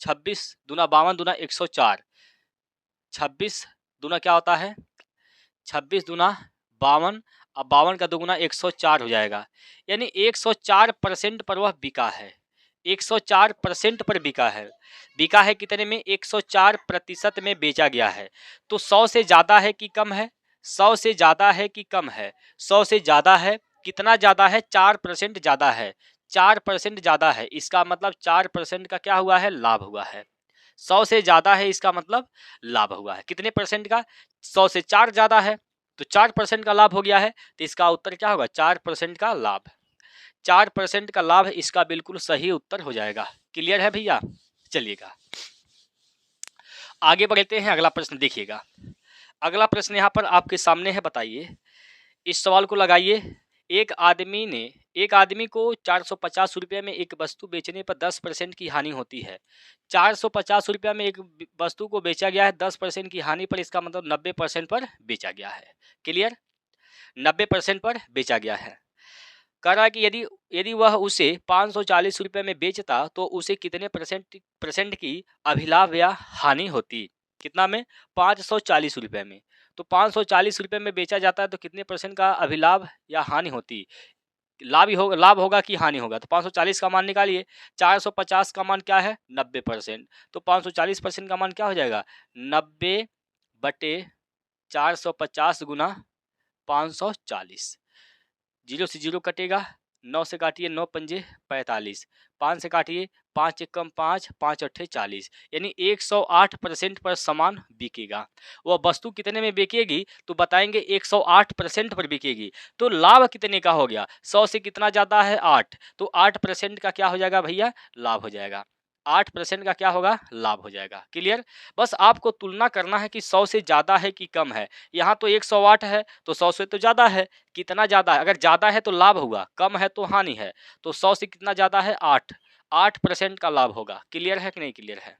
52 दूना 104। 26 दूना क्या होता है? 26 दूना 52, अब 52 का दुगुना 104 हो जाएगा। यानी 104% पर वह बिका है। 104% पर बिका है। बिका है कितने में? 104% में बेचा गया है। तो 100 से ज़्यादा है कि कम है? 100 से ज़्यादा है कि कम है? 100 से ज़्यादा है। कितना ज़्यादा है? 4% ज़्यादा है। 4% ज़्यादा है, इसका मतलब 4% का क्या हुआ है? लाभ हुआ है। 100 से ज़्यादा है, इसका मतलब लाभ हुआ है। कितने परसेंट का? 100 से 4 ज़्यादा है तो 4% का लाभ हो गया है। तो इसका उत्तर क्या होगा? 4% का लाभ। 4% का लाभ इसका बिल्कुल सही उत्तर हो जाएगा। क्लियर है भैया? चलिएगा आगे बढ़ते हैं। अगला प्रश्न देखिएगा। अगला प्रश्न यहाँ पर आपके सामने है। बताइए, इस सवाल को लगाइए। एक आदमी को 450 रुपये में एक वस्तु बेचने पर 10% की हानि होती है। 450 रुपये में एक वस्तु को बेचा गया है 10% की हानि पर, इसका मतलब 90% पर बेचा गया है। क्लियर? 90% पर बेचा गया है। कह रहा है कि यदि वह उसे 540 रुपये में बेचता तो उसे कितने परसेंट की अभिलाभ या हानि होती? कितना में? 540 रुपये में। तो 540 रुपये में बेचा जाता है तो कितने परसेंट का अभिलाभ या हानि होती? लाभ होगा कि हानि होगा? तो 540 का मान निकालिए। 450 का मान क्या है? 90%। तो 540% का मान क्या हो जाएगा? 90/450 गुना 540। 0 से 0 कटेगा। 9 से काटिए 9 पंजे 45। 5 से काटिए 5 एकम 5, 5 अट्ठे 40। यानी 108% पर सामान बिकेगा। वह वस्तु कितने में बिकेगी? तो बताएंगे 108% पर बिकेगी। तो लाभ कितने का हो गया? 100 से कितना ज़्यादा है? 8। तो 8% का क्या हो जाएगा भैया? लाभ हो जाएगा। 8% का क्या होगा? लाभ हो जाएगा। क्लियर? बस आपको तुलना करना है कि 100 से ज़्यादा है कि कम है। यहाँ तो 108 है तो 100 से तो ज़्यादा है। कितना ज़्यादा है? अगर ज़्यादा है तो लाभ हुआ, कम है तो हानि है। तो 100 से कितना ज़्यादा है? 8। 8% का लाभ होगा। क्लियर है कि नहीं क्लियर है?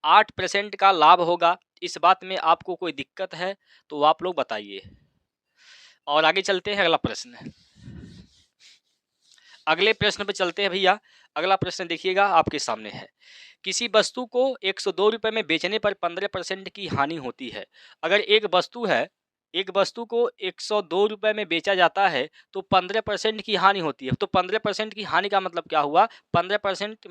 8% का लाभ होगा। इस बात में आपको कोई दिक्कत है तो आप लोग बताइए। और आगे चलते हैं। अगला प्रश्न, अगले प्रश्न पे चलते हैं भैया। अगला प्रश्न देखिएगा आपके सामने है। किसी वस्तु को 102 रुपये में बेचने पर 15% की हानि होती है। अगर एक वस्तु को 102 रुपये में बेचा जाता है तो 15% की हानि होती है। तो 15% की हानि का मतलब क्या हुआ? 15%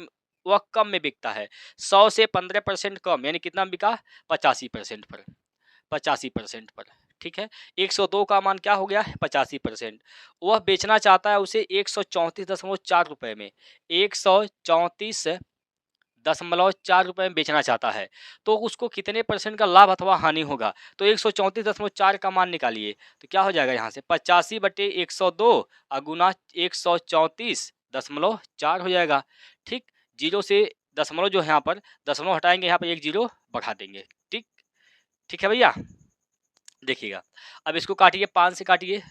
वह कम में बिकता है। 100 से 15% कम, यानी कितना बिका? 85% पर। 85% पर, ठीक है। 102 का मान क्या हो गया? 85%। वह बेचना चाहता है उसे 134.4 रुपये में। 134.4 रुपये में बेचना चाहता है तो उसको कितने परसेंट का लाभ अथवा हानि होगा? तो 134.4 का मान निकालिए। तो क्या हो जाएगा? यहाँ से 85/102 गुना 134.4 हो जाएगा। ठीक, 0 से दशमलव जो है यहाँ पर दशमलव हटाएंगे, यहाँ पर एक 0 बढ़ा देंगे। ठीक, ठीक है भैया। देखिएगा अब इसको काटिए। 5 से काटिए।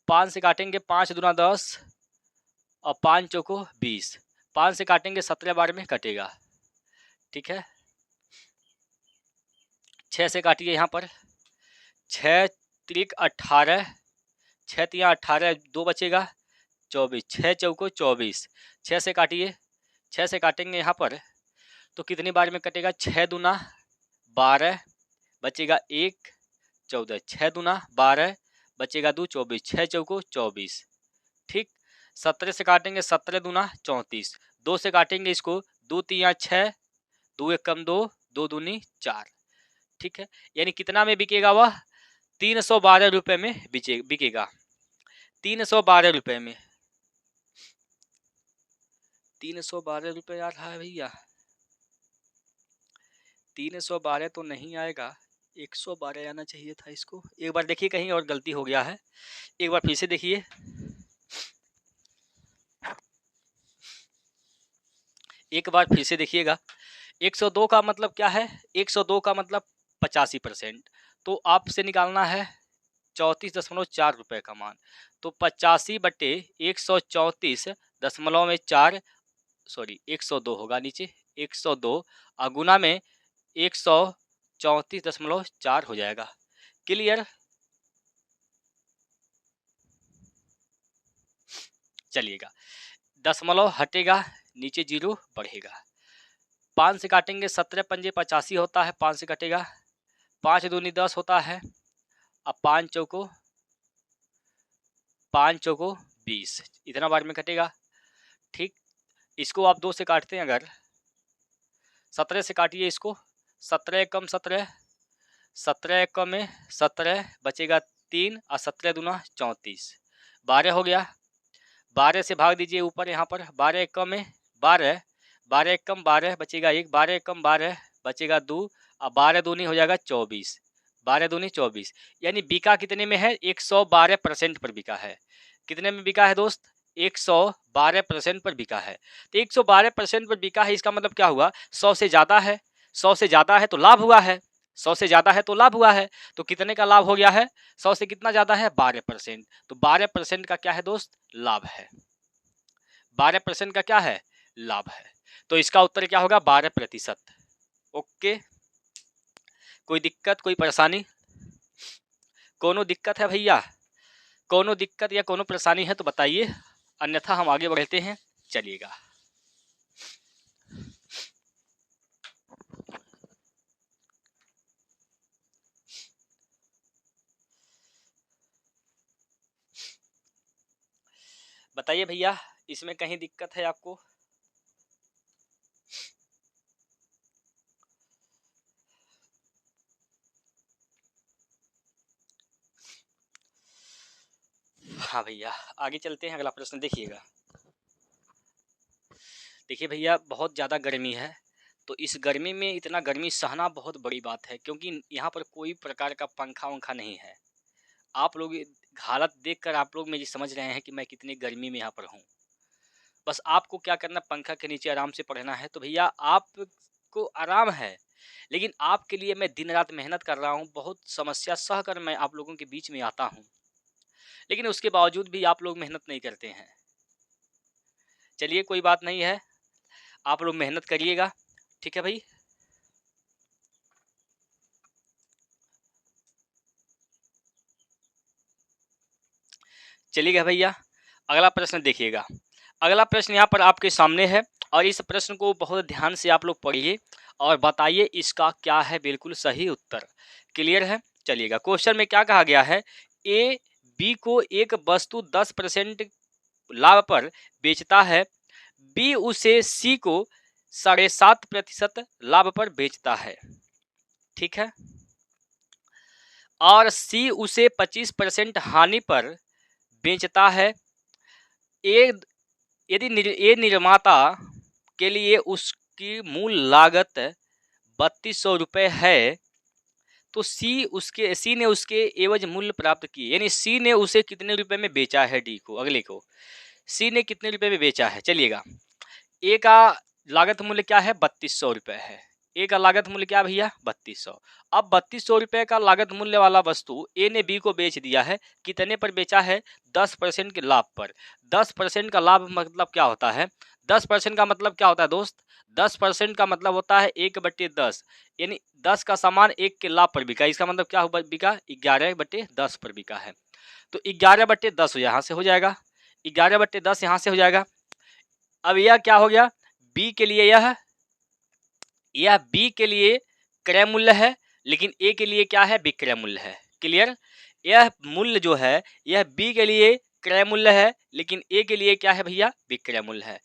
5 से काटेंगे 5 दूना 10 और 5 चौको 20। 5 से काटेंगे 17 बार में कटेगा। ठीक है। 6 से काटिए यहाँ पर। 6 त्रिक 18, 6 तिया 18, 2 बचेगा 24। 6 चौको 24। 6 से काटिए। 6 से काटेंगे यहाँ पर तो कितनी बार में कटेगा? 6 दूना 12 बचेगा 1 14। 6 दूना 12 बचेगा 2 24। 6 चौको 24। ठीक। 17 से काटेंगे 17 दूना 34। 2 से काटेंगे इसको 2 तिया 6, 2 एक कम 2, 2 दूनी 4। ठीक है। यानी कितना में बिकेगा वह? 312 रुपये में बिकेगा। 312 रुपये में। 312 रुपये आ रहा है भैया? 312 तो नहीं आएगा, 112 आना चाहिए था इसको। एक बार देखिए, कहीं और गलती हो गया है। एक बार फिर से देखिए। एक बार फिर से देखिएगा। 102 का मतलब क्या है? 102 का मतलब 85%। तो आपसे निकालना है 34.4 रुपये का मान। तो 85/134.4, सॉरी 102 होगा नीचे, 102 और गुना में 134.4 हो जाएगा। क्लियर? चलिएगा, दशमलव हटेगा, नीचे जीरो बढ़ेगा। 5 से काटेंगे 17 पंजे 85 होता है, 5 से कटेगा, 5 दूनी 10 होता है, अब 5 चौको 20, इतना बार में कटेगा। ठीक, इसको आप 2 से काटते हैं अगर, 17 से काटिए इसको, 17 एकम 17, 17 एकम में 17 बचेगा 3 और 17 दूना 34, 12 हो गया। 12 से भाग दीजिए ऊपर, यहाँ पर 12 एकम में 12, 12 एकम 12 बचेगा 1, 12 एकम 12 बचेगा 2 और 12 दूनी हो जाएगा 24, 12 दूनी 24, यानी बिका कितने में है? 112% पर बिका है। कितने में बिका है दोस्त? 112% पर बिका है। तो 112% पर बिका है, इसका मतलब क्या हुआ? 100 से ज़्यादा है, 100 से ज़्यादा है तो लाभ हुआ है, 100 से ज़्यादा है तो लाभ हुआ है। तो कितने का लाभ हो गया है? 100 से कितना ज़्यादा है? 12%। तो 12% का क्या है दोस्त? लाभ है। 12% का क्या है? लाभ है। तो इसका उत्तर क्या होगा? 12%। ओके, कोई दिक्कत, कोई परेशानी? कोनो दिक्कत है भैया? कोनो दिक्कत या कोनो परेशानी है तो बताइए, अन्यथा हम आगे बढ़ते हैं। चलिएगा, बताइए भैया, इसमें कहीं दिक्कत है आपको? हाँ भैया, आगे चलते हैं। अगला प्रश्न देखिएगा। देखिए भैया, बहुत ज़्यादा गर्मी है, तो इस गर्मी में इतना गर्मी सहना बहुत बड़ी बात है, क्योंकि यहाँ पर कोई प्रकार का पंखा वंखा नहीं है। आप लोग हालत देखकर आप लोग मेरी समझ रहे हैं कि मैं कितनी गर्मी में यहाँ पर हूँ। बस आपको क्या करना, पंखा के नीचे आराम से पढ़ना है। तो भैया आपको आराम है, लेकिन आपके लिए मैं दिन रात मेहनत कर रहा हूँ, बहुत समस्या सह कर मैं आप लोगों के बीच में आता हूँ, लेकिन उसके बावजूद भी आप लोग मेहनत नहीं करते हैं। चलिए कोई बात नहीं है, आप लोग मेहनत करिएगा, ठीक है भाई। चलिएगा भैया, अगला प्रश्न देखिएगा। अगला प्रश्न यहाँ पर आपके सामने है, और इस प्रश्न को बहुत ध्यान से आप लोग पढ़िए और बताइए इसका क्या है बिल्कुल सही उत्तर। क्लियर है? चलिएगा, क्वेश्चन में क्या कहा गया है? ए बी को एक वस्तु 10% लाभ पर बेचता है, बी उसे सी को 7.5% लाभ पर बेचता है, ठीक है, और सी उसे 25% हानि पर बेचता है। यदि निर्माता के लिए उसकी मूल लागत 3200 रुपये है, तो सी ने उसके एवज मूल्य प्राप्त किए, यानी सी ने उसे कितने रुपए में बेचा है? डी को, अगले को सी ने कितने रुपए में बेचा है? चलिएगा, ए का लागत मूल्य क्या है? 3200 रुपये है। ए का लागत मूल्य क्या भैया? 3200। अब 3200 रुपये का लागत मूल्य वाला वस्तु ए ने बी को बेच दिया है। कितने पर बेचा है? 10% के लाभ पर। 10% का लाभ मतलब क्या होता है? 10% का मतलब क्या होता है दोस्त? 10% का मतलब होता है 1/10, यानी 10 का सामान 1 के लाभ पर बिका। इसका मतलब क्या हुआ? बिका 11/10 पर बिका है। तो 11/10 यहाँ से हो जाएगा, 11/10 यहाँ से हो जाएगा। अब यह क्या हो गया? बी के लिए यह बी के लिए क्रय मूल्य है, लेकिन ए के लिए क्या है? विक्रय मूल्य है। क्लियर? यह मूल्य जो है यह बी के लिए क्रय मूल्य है, लेकिन ए के लिए क्या है भैया? विक्रय मूल्य है।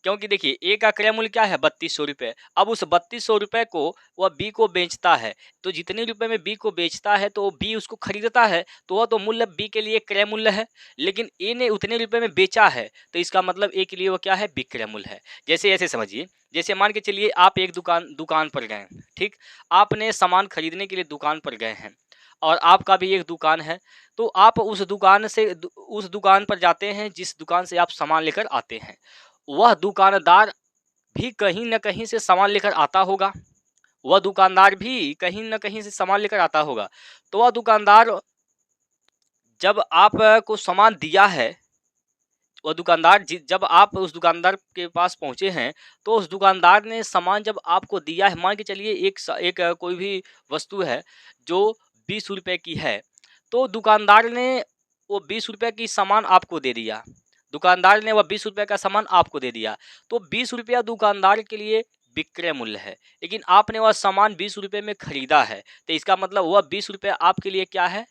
क्योंकि देखिए ए का क्रय मूल्य क्या है? 3200 रुपये। अब उस 3200 रुपये को वह बी को बेचता है, तो जितने रुपए में बी को बेचता है तो बी उसको खरीदता है, तो वह तो मूल्य बी के लिए क्रय मूल्य है, लेकिन ए ने उतने रुपए में बेचा है, तो इसका मतलब ए के लिए वो क्या है? विक्रय मूल्य है। जैसे ऐसे समझिए, जैसे मान के चलिए आप एक दुकान पर गए, ठीक, आपने सामान खरीदने के लिए दुकान पर गए हैं, और आपका भी एक दुकान है, तो आप उस दुकान पर जाते हैं जिस दुकान से आप सामान लेकर आते हैं। वह दुकानदार भी कहीं न कहीं से सामान लेकर आता होगा, वह दुकानदार भी कहीं न कहीं से सामान लेकर आता होगा। तो वह दुकानदार जब आपको सामान दिया है, वह दुकानदार जब आप उस दुकानदार के पास पहुंचे हैं तो उस दुकानदार ने सामान जब आपको दिया है, मान के चलिए एक कोई भी वस्तु है जो 20 रुपए की है, तो दुकानदार ने वो 20 रुपए की सामान आपको दे दिया। दुकानदार ने वह 20 रुपए का सामान आपको दे दिया, तो 20 रुपया दुकानदार के लिए विक्रय मूल्य है, लेकिन आपने वह सामान 20 रुपए में खरीदा है, तो इसका मतलब वह 20 रुपया आपके लिए क्या है,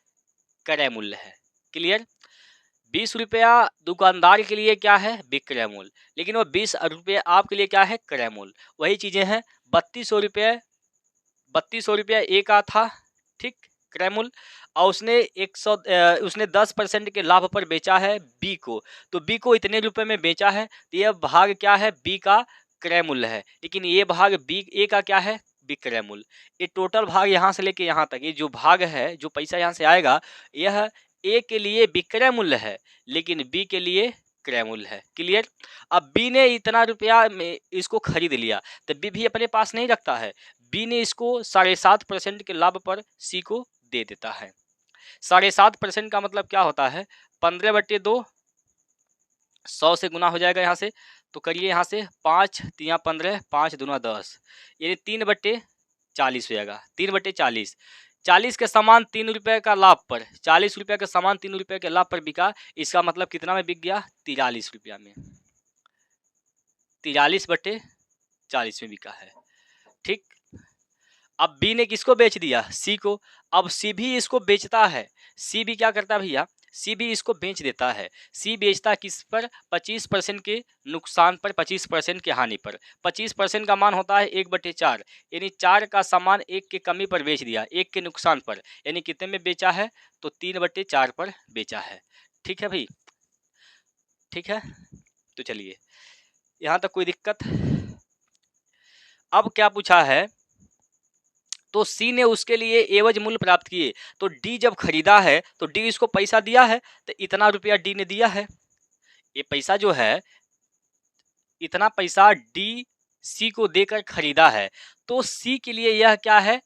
क्रय मूल्य है। क्लियर? 20 रुपया दुकानदार के लिए क्या है, विक्रय मूल्य, लेकिन वह 20 रुपये आपके लिए क्या है, क्रय मूल्य। वही चीजें हैं, 3200 रुपया ए का था, ठीक, क्रय मूल्य, और उसने 10% के लाभ पर बेचा है बी को, तो बी को इतने रुपए में बेचा है, तो यह भाग क्या है, बी का क्रय मूल्य है, लेकिन ये भाग बी ए का क्या है, विक्रय मूल्य। ये टोटल भाग यहाँ से लेके यहाँ तक, ये जो भाग है, जो पैसा यहाँ से आएगा, यह ए के लिए विक्रय मूल्य है, लेकिन बी के लिए क्रय मूल्य है। क्लियर? अब बी ने इतना रुपया में इसको खरीद लिया, तो बी भी अपने पास नहीं रखता है, बी ने इसको 7.5% के लाभ पर सी को दे देता है। 7.5% का मतलब क्या होता है, 15/2, 100 से गुना हो जाएगा यहाँ से, तो करिए यहाँ से 5 3 15, 5 दूना 10, यानी 3/40 हो जाएगा। 3/40, 40 के सामान 3 रुपए का लाभ पर, 40 रुपये का सामान 3 रुपए के लाभ पर बिका, इसका मतलब कितना में बिक गया, 43 रुपया में, 43/40 में बिका है। ठीक, अब बी ने किसको बेच दिया, सी को। अब सी भी इसको बेचता है, सी भी क्या करता है भैया, सी भी इसको बेच देता है। सी बेचता है किस पर, 25% के नुकसान पर, 25% की हानि पर। 25% का मान होता है 1/4, यानी 4 का सामान 1 के कमी पर बेच दिया, 1 के नुकसान पर, यानी कितने में बेचा है, तो 3/4 पर बेचा है। ठीक है भाई, ठीक है, तो चलिए यहाँ तक कोई दिक्कत। अब क्या पूछा है, तो सी ने उसके लिए एवज मूल्य प्राप्त किए, तो डी जब खरीदा है तो डी इसको पैसा दिया है, तो इतना रुपया डी ने दिया है। ये पैसा जो है, इतना पैसा डी सी को देकर खरीदा है, तो सी के लिए यह क्या है,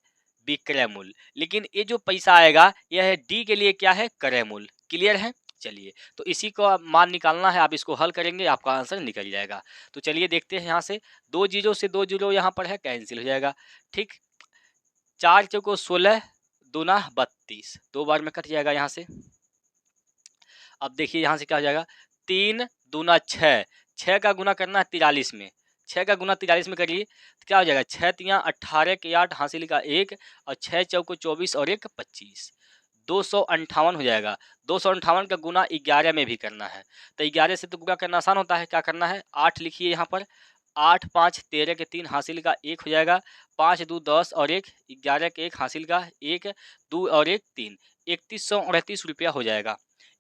विक्रय मूल्य, लेकिन ये जो पैसा आएगा यह है डी के लिए क्या है, क्रय मूल्य। क्लियर है? चलिए, तो इसी को मान निकालना है, आप इसको हल करेंगे आपका आंसर निकल जाएगा। तो चलिए देखते हैं, यहाँ से 2 जीरो से 2 जीरो यहाँ पर है, कैंसिल हो जाएगा। ठीक, 4 चौको 16, दूना 32, 2 बार में कट जाएगा यहाँ से। अब देखिए यहाँ से क्या हो जाएगा, 3 दूना 6, 6 का गुना करना है 43 में, 6 का गुना 43 में करिए तो क्या हो जाएगा, 6 तियाँ 18 के 8 हासिल का 1, और 6 चौको 24 और 1 25, 258 हो जाएगा। 258 का गुना 11 में भी करना है, तो 11 से तो गुना करना आसान होता है, क्या करना है, 8 लिखिए यहाँ पर, 8 5 13 के 3 हासिल का 1 हो जाएगा, 5 2 10 और 1 11 के 1 हासिल का 1, 2 और 1 3, 3138 रुपया हो जाएगा।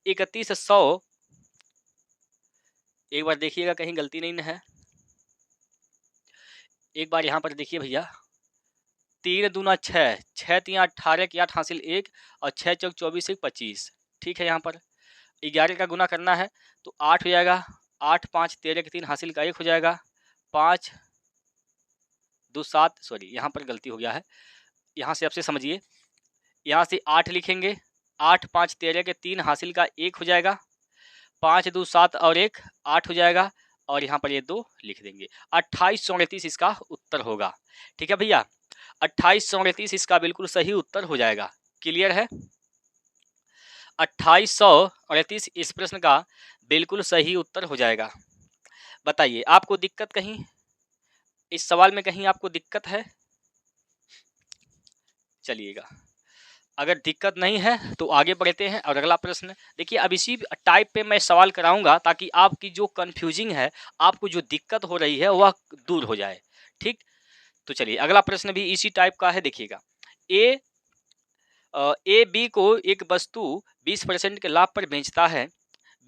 3100, एक बार देखिएगा कहीं गलती नहीं है, एक बार यहाँ पर देखिए भैया, 3 दूना 6, 6 तियाँ 18 के 8 हासिल 1, और 6 चौक 24 1 25। ठीक है, यहाँ पर 11 का गुना करना है तो 8 हो जाएगा, 8 5 13 के 3 हासिल का 1 हो जाएगा, 5 2 7, सॉरी यहाँ पर गलती हो गया है, यहाँ से आपसे समझिए, यहाँ से 8 लिखेंगे, 8 5 13 के 3 हासिल का 1 हो जाएगा, 5 2 7 और 1 8 हो जाएगा, और यहाँ पर ये 2 लिख देंगे। 2839 इसका उत्तर होगा। ठीक है भैया, 2839 इसका बिल्कुल सही उत्तर हो जाएगा। क्लियर है? 2839 इस प्रश्न का बिल्कुल सही उत्तर हो जाएगा। बताइए, आपको दिक्कत कहीं, इस सवाल में कहीं आपको दिक्कत है? चलिएगा, अगर दिक्कत नहीं है तो आगे बढ़ते हैं और अगला प्रश्न देखिए। अब इसी टाइप पे मैं सवाल कराऊंगा ताकि आपकी जो कंफ्यूजिंग है, आपको जो दिक्कत हो रही है वह दूर हो जाए। ठीक, तो चलिए अगला प्रश्न भी इसी टाइप का है। देखिएगा, ए बी को एक वस्तु 20% के लाभ पर बेचता है,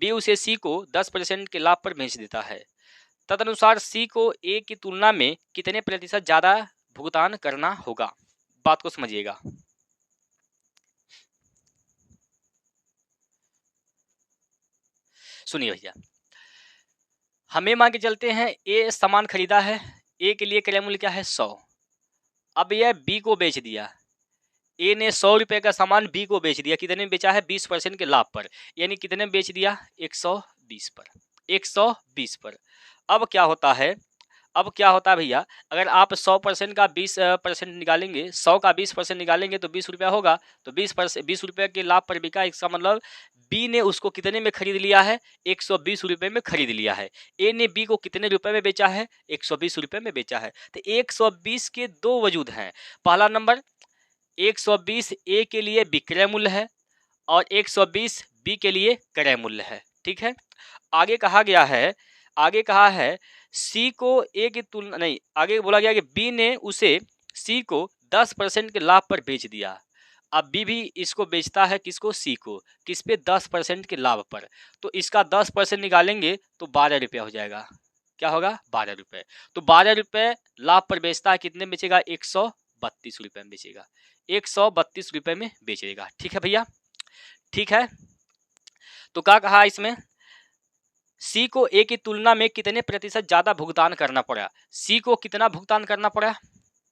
बी उसे सी को 10% के लाभ पर बेच देता है। तदनुसार सी को ए की तुलना में कितने प्रतिशत ज़्यादा भुगतान करना होगा? बात को समझिएगा। सुनिए भैया, हमें मान के चलते हैं ए सामान खरीदा है, ए के लिए क्रय मूल्य क्या है, 100। अब यह बी को बेच दिया, ए ने 100 रुपये का सामान बी को बेच दिया, कितने में बेचा है, 20% के लाभ पर, यानी कितने में बेच दिया, 120 पर, 120 पर। अब क्या होता है भैया, अगर आप 100% का 20% निकालेंगे, 100 का 20% निकालेंगे तो 20 रुपया होगा। तो 20 रुपये के लाभ पर बिका, इसका मतलब बी ने उसको कितने में खरीद लिया है? 120 रुपये में खरीद लिया है। ए ने बी को कितने रुपए में बेचा है? 120 रुपये में बेचा है। तो 120 के दो वजूद हैं। पहला नंबर 120 ए के लिए विक्रय मूल्य है और 120 बी के लिए क्रय मूल्य है। ठीक है। आगे कहा है सी को ए की तुलना नहीं, आगे बोला गया कि बी ने उसे सी को 10% के लाभ पर बेच दिया। अब बी भी इसको बेचता है, किसको? सी को। किस पे? 10% के लाभ पर। तो इसका 10% निकालेंगे तो 12 रुपया हो जाएगा। क्या होगा? 12 रुपये। तो 12 रुपये लाभ पर बेचता है, कितने में बेचेगा? 132 रुपये में बेचेगा। 132 रुपये में बेचेगा। ठीक है भैया, ठीक है। तो क्या कहा इसमें? सी को ए की तुलना में कितने प्रतिशत ज्यादा भुगतान करना पड़ा? सी को कितना भुगतान करना पड़ा?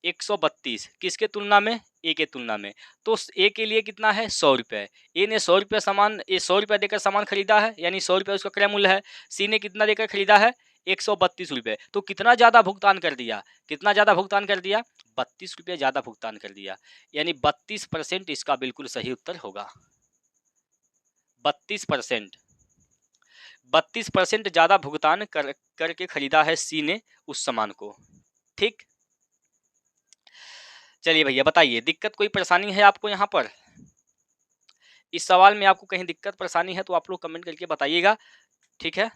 132। किसके तुलना में? ए के तुलना में। तो ए के लिए कितना है? 100 रुपये। ए ने 100 रुपये सामान 100 रुपये देकर सामान खरीदा है, यानी 100 रुपये उसका क्रय मूल्य है। सी ने कितना देकर खरीदा है? 132 रुपये। तो कितना ज्यादा भुगतान कर दिया? 32 रुपये ज्यादा भुगतान कर दिया, यानी 32% इसका बिल्कुल सही उत्तर होगा। 32% ज्यादा भुगतान करके खरीदा है सी ने उस सामान को। ठीक, चलिए भैया बताइए, दिक्कत कोई परेशानी है आपको यहाँ पर? इस सवाल में आपको कहीं दिक्कत परेशानी है तो आप लोग कमेंट करके बताइएगा। ठीक है,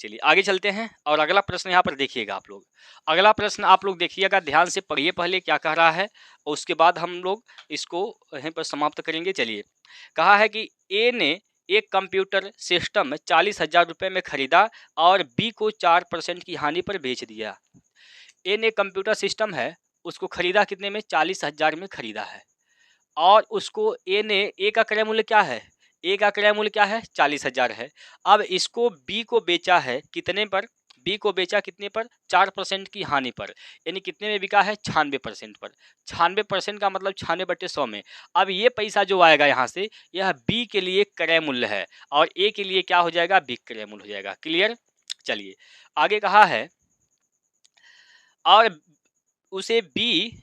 चलिए आगे चलते हैं और अगला प्रश्न यहाँ पर देखिएगा आप लोग। अगला प्रश्न आप लोग देखिएगा, ध्यान से पढ़िए पहले क्या कह रहा है और उसके बाद हम लोग इसको यहीं पर समाप्त करेंगे। चलिए, कहा है कि ए ने एक कंप्यूटर सिस्टम 40,000 रुपये में खरीदा और बी को 4% की हानि पर बेच दिया। ए ने कंप्यूटर सिस्टम है उसको खरीदा कितने में? 40,000 में खरीदा है और उसको ए का क्रय मूल्य क्या है? ए का क्रय मूल्य क्या है? 40,000 है। अब इसको बी को बेचा है कितने पर? बी को बेचा कितने पर? 4% की हानि पर, यानी कितने में बिका है? 96% पर। 96% का मतलब 96/100 में। अब ये पैसा जो आएगा यहाँ से, यह बी के लिए क्रय मूल्य है और ए के लिए क्या हो जाएगा? विक्रय मूल्य हो जाएगा। क्लियर? चलिए आगे कहा है, और उसे बी,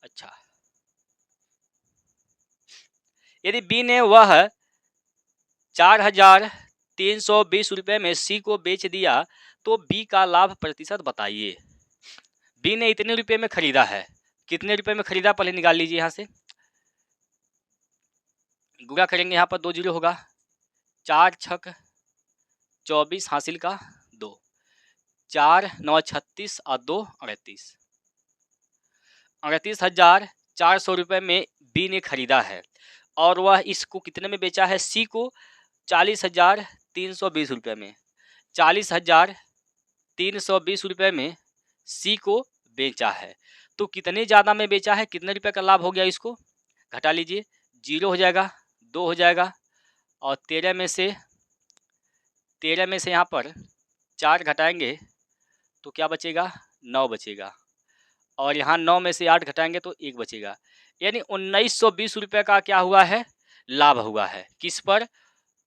अच्छा, यदि बी ने वह 4,320 रुपये में सी को बेच दिया तो बी का लाभ प्रतिशत बताइए। बी ने इतने रुपये में खरीदा है, कितने रुपये में खरीदा पहले निकाल लीजिए यहाँ से। गुणा करेंगे, यहाँ पर 2 जीरो होगा, 4 छक 24 हासिल का 2, 4 9 36 और 2 38। 38,400 रुपये में बी ने खरीदा है और वह इसको कितने में बेचा है? सी को 40,320 रुपये में। 40,320 रुपये में सी को बेचा है। तो कितने ज़्यादा में बेचा है? कितने रुपये का लाभ हो गया? इसको घटा लीजिए, 0 हो जाएगा, 2 हो जाएगा और 13 में से यहाँ पर 4 घटाएंगे तो क्या बचेगा? 9 बचेगा और यहाँ 9 में से 8 घटाएंगे तो 1 बचेगा, यानी 1920 रुपये का क्या हुआ है? लाभ हुआ है। किस पर?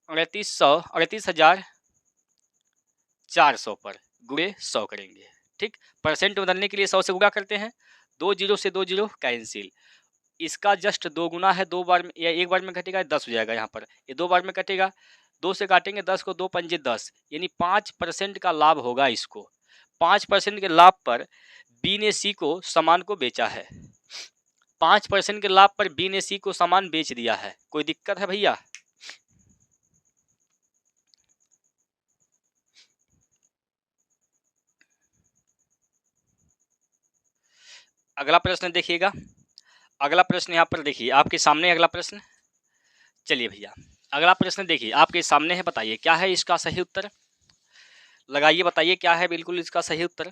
38,400 पर। गुणे 100 करेंगे। ठीक, परसेंट बदलने के लिए 100 से गुणा करते हैं, 2 जीरो से 2 जीरो कैंसिल, इसका जस्ट 2 गुना है, 2 बार में या 1 बार में घटेगा, 10 हो जाएगा। यहाँ पर ये 2 बार में कटेगा, 2 से काटेंगे 10 को, 2 पंजे 10, यानी 5% का लाभ होगा इसको। 5% के लाभ पर बी ने सी को सामान को बेचा है। 5% के लाभ पर बी ने सी को सामान बेच दिया है। कोई दिक्कत है भैया? अगला प्रश्न देखिएगा, अगला प्रश्न यहाँ पर देखिए आपके सामने अगला प्रश्न। चलिए भैया अगला प्रश्न देखिए आपके सामने है, बताइए क्या है इसका सही उत्तर, लगाइए बताइए क्या है बिल्कुल इसका सही उत्तर।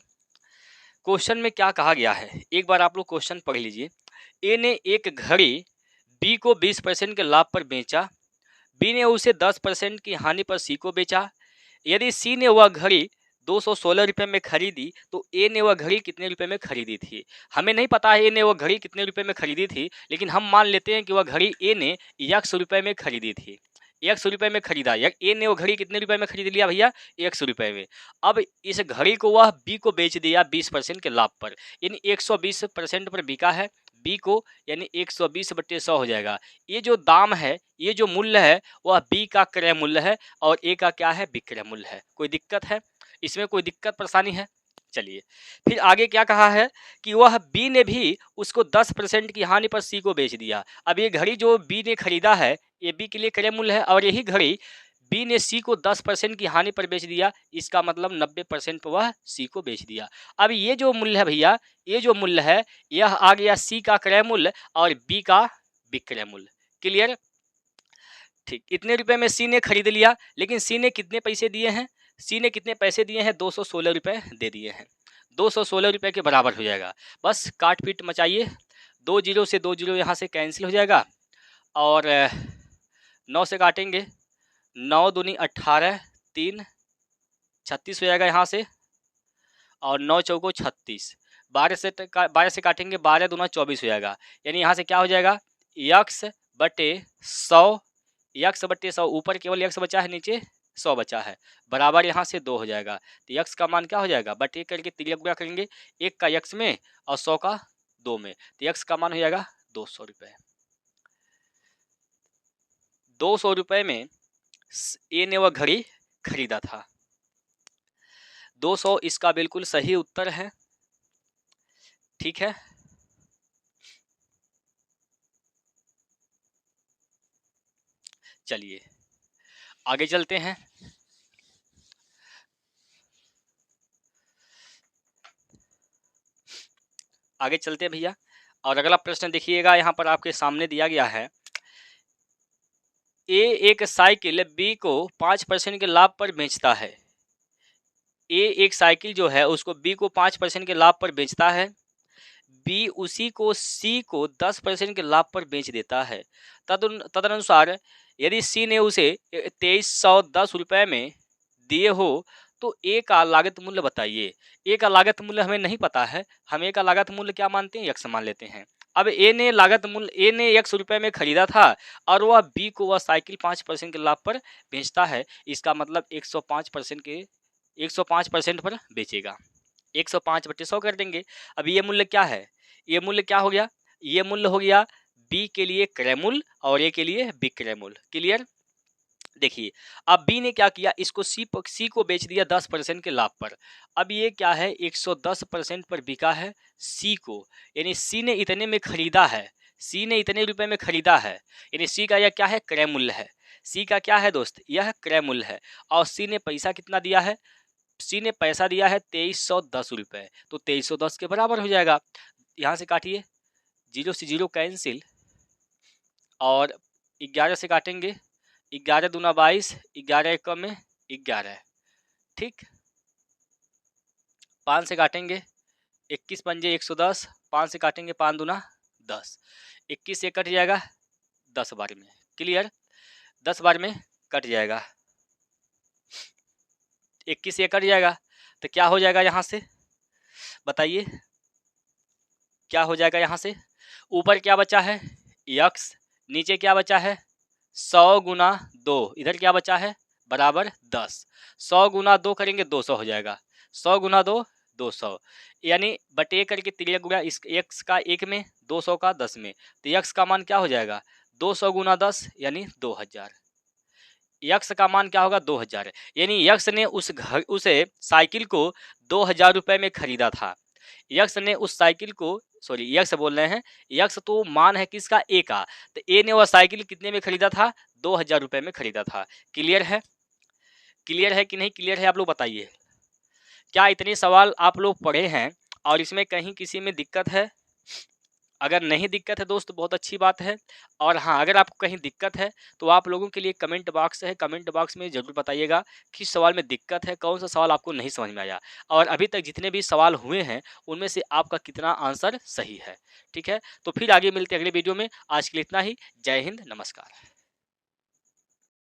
क्वेश्चन में क्या कहा गया है, एक बार आप लोग क्वेश्चन पढ़ लीजिए। ए ने एक घड़ी बी को 20% के लाभ पर बेचा, बी ने उसे 10% की हानि पर सी को बेचा। यदि सी ने वह घड़ी ₹216 में खरीदी, तो ए ने वह घड़ी कितने रुपए में खरीदी थी? हमें नहीं पता है ए ने वह घड़ी कितने रुपए में खरीदी थी, लेकिन हम मान लेते हैं कि वह घड़ी ए ने ₹100 में खरीदी थी। ₹100 में खरीदा, ए ने वो घड़ी कितने रुपए में खरीद लिया भैया? ₹100 में। अब इस घड़ी को वह बी को बेच दिया 20% के लाभ पर, यानी 120% पर बिका है बी को, यानी 120/100 हो जाएगा। ये जो दाम है, ये जो मूल्य है, वह बी का क्रय मूल्य है और ए का क्या है? विक्रय मूल्य है। कोई दिक्कत है इसमें? कोई दिक्कत परेशानी है? चलिए फिर आगे क्या कहा है कि वह बी ने भी उसको 10% की हानि पर सी को बेच दिया। अब ये घड़ी जो बी ने खरीदा है, ये बी के लिए क्रय मूल्य है और यही घड़ी बी ने सी को 10% की हानि पर बेच दिया, इसका मतलब 90% पर वह सी को बेच दिया। अब ये जो मूल्य है भैया, ये जो मूल्य है, यह आ गया सी का क्रय मूल्य और बी का विक्रय मूल्य। क्लियर? ठीक, इतने रुपए में सी ने खरीद लिया, लेकिन सी ने कितने पैसे दिए हैं? सी ने कितने पैसे दिए हैं? 216 रुपए दे दिए हैं। 216 रुपए के बराबर हो जाएगा। बस काट पीट मचाइए, 2 जीरो से 2 जीरो यहाँ से कैंसिल हो जाएगा और 9 से काटेंगे, 9 दूनी 18, 3 36 हो जाएगा यहाँ से और 9 चौको 36, 12 से काटेंगे, 12 दूना 24 हो जाएगा। यानी यहाँ से क्या हो जाएगा? यक्स बटे 100, यक्स बटे 100, ऊपर केवल यक्स बचा है, नीचे 100 बचा है, बराबर यहाँ से 2 हो जाएगा। तो यक्स का मान क्या हो जाएगा? बटे करके तिरिया गुणा करेंगे, 1 का यक्स में और 100 का 2 में, तो यक्स का मान हो जाएगा 200 रुपये। 200 रुपये में ए ने वह घड़ी खरीदा था। 200 इसका बिल्कुल सही उत्तर है। ठीक है, चलिए आगे चलते हैं। आगे चलते हैं भैया, और अगला प्रश्न देखिएगा, यहाँ पर आपके सामने दिया गया है। ए एक साइकिल बी को 5% के लाभ पर बेचता है। ए एक साइकिल जो है उसको बी को 5% के लाभ पर बेचता है। बी उसी को सी को 10% के लाभ पर बेच देता है। तदनुसार यदि सी ने उसे 2310 रुपये में दिए हो तो ए का लागत मूल्य बताइए। ए का लागत मूल्य हमें नहीं पता है, हम ए का लागत मूल्य क्या मानते हैं? यक्स मान लेते हैं। अब ए ने लागत मूल्य, ए ने 100 रुपये में खरीदा था और वह बी को वह साइकिल 5% के लाभ पर बेचता है, इसका मतलब 105% पर बेचेगा। 105/100 कर देंगे। अब ये मूल्य क्या है? ये मूल्य क्या हो गया? ये मूल्य हो गया बी के लिए क्रय मूल्य और ए के लिए विक्रय मूल्य। क्लियर? देखिए अब बी ने क्या किया, इसको सी को बेच दिया 10% के लाभ पर। अब ये क्या है? 110% पर बिका है सी को, यानी सी ने इतने में खरीदा है, सी ने इतने रुपए में खरीदा है, यानी सी का यह क्या है? क्रय मूल्य है। सी का क्या है दोस्त? यह क्रय मूल्य है। और सी ने पैसा कितना दिया है? सी ने पैसा दिया है 2310 रुपये, तो 2310 के बराबर हो जाएगा। यहाँ से काटिए, 0 से 0 कैंसिल और 11 से काटेंगे, 11 दूना 22, 11 एक कम में 11, ठीक। 5 से काटेंगे, 21 पंजे 110, 5 से काटेंगे, 5 दूना 10, 21 से कट जाएगा 10 बार में। क्लियर? 10 बार में कट जाएगा, 21 से कट जाएगा, तो क्या हो जाएगा यहाँ से? बताइए क्या हो जाएगा यहाँ से? ऊपर क्या बचा है? यक्स, नीचे क्या बचा है? 100 गुना 2, इधर क्या बचा है? बराबर 10। 100 गुना 2 करेंगे 200 हो जाएगा, 100 गुना 2 200, यानी बटे करके तिरिया गुना इस एक्स का 1 में, 200 का 10 में, तो यक्स का मान क्या हो जाएगा? 200 गुना 10 यानी 2000। यक्स का मान क्या होगा? 2000, यानी यक्स ने उसे साइकिल को 2000 रुपये में खरीदा था। यक्स ने उस साइकिल को, सॉरी यक्स बोल रहे हैं, यक्स तो मान है किसका? ए का, तो ए ने वह साइकिल कितने में खरीदा था? 2000 रुपये में खरीदा था। क्लियर है? क्लियर है कि नहीं क्लियर है? आप लोग बताइए। क्या इतने सवाल आप लोग पढ़े हैं और इसमें कहीं किसी में दिक्कत है? अगर नहीं दिक्कत है दोस्त बहुत अच्छी बात है, और हाँ अगर आपको कहीं दिक्कत है तो आप लोगों के लिए कमेंट बॉक्स है, कमेंट बॉक्स में ज़रूर बताइएगा किस सवाल में दिक्कत है, कौन सा सवाल आपको नहीं समझ में आया, और अभी तक जितने भी सवाल हुए हैं उनमें से आपका कितना आंसर सही है। ठीक है, तो फिर आगे मिलते हैं अगले वीडियो में। आज के लिए इतना ही। जय हिंद, नमस्कार।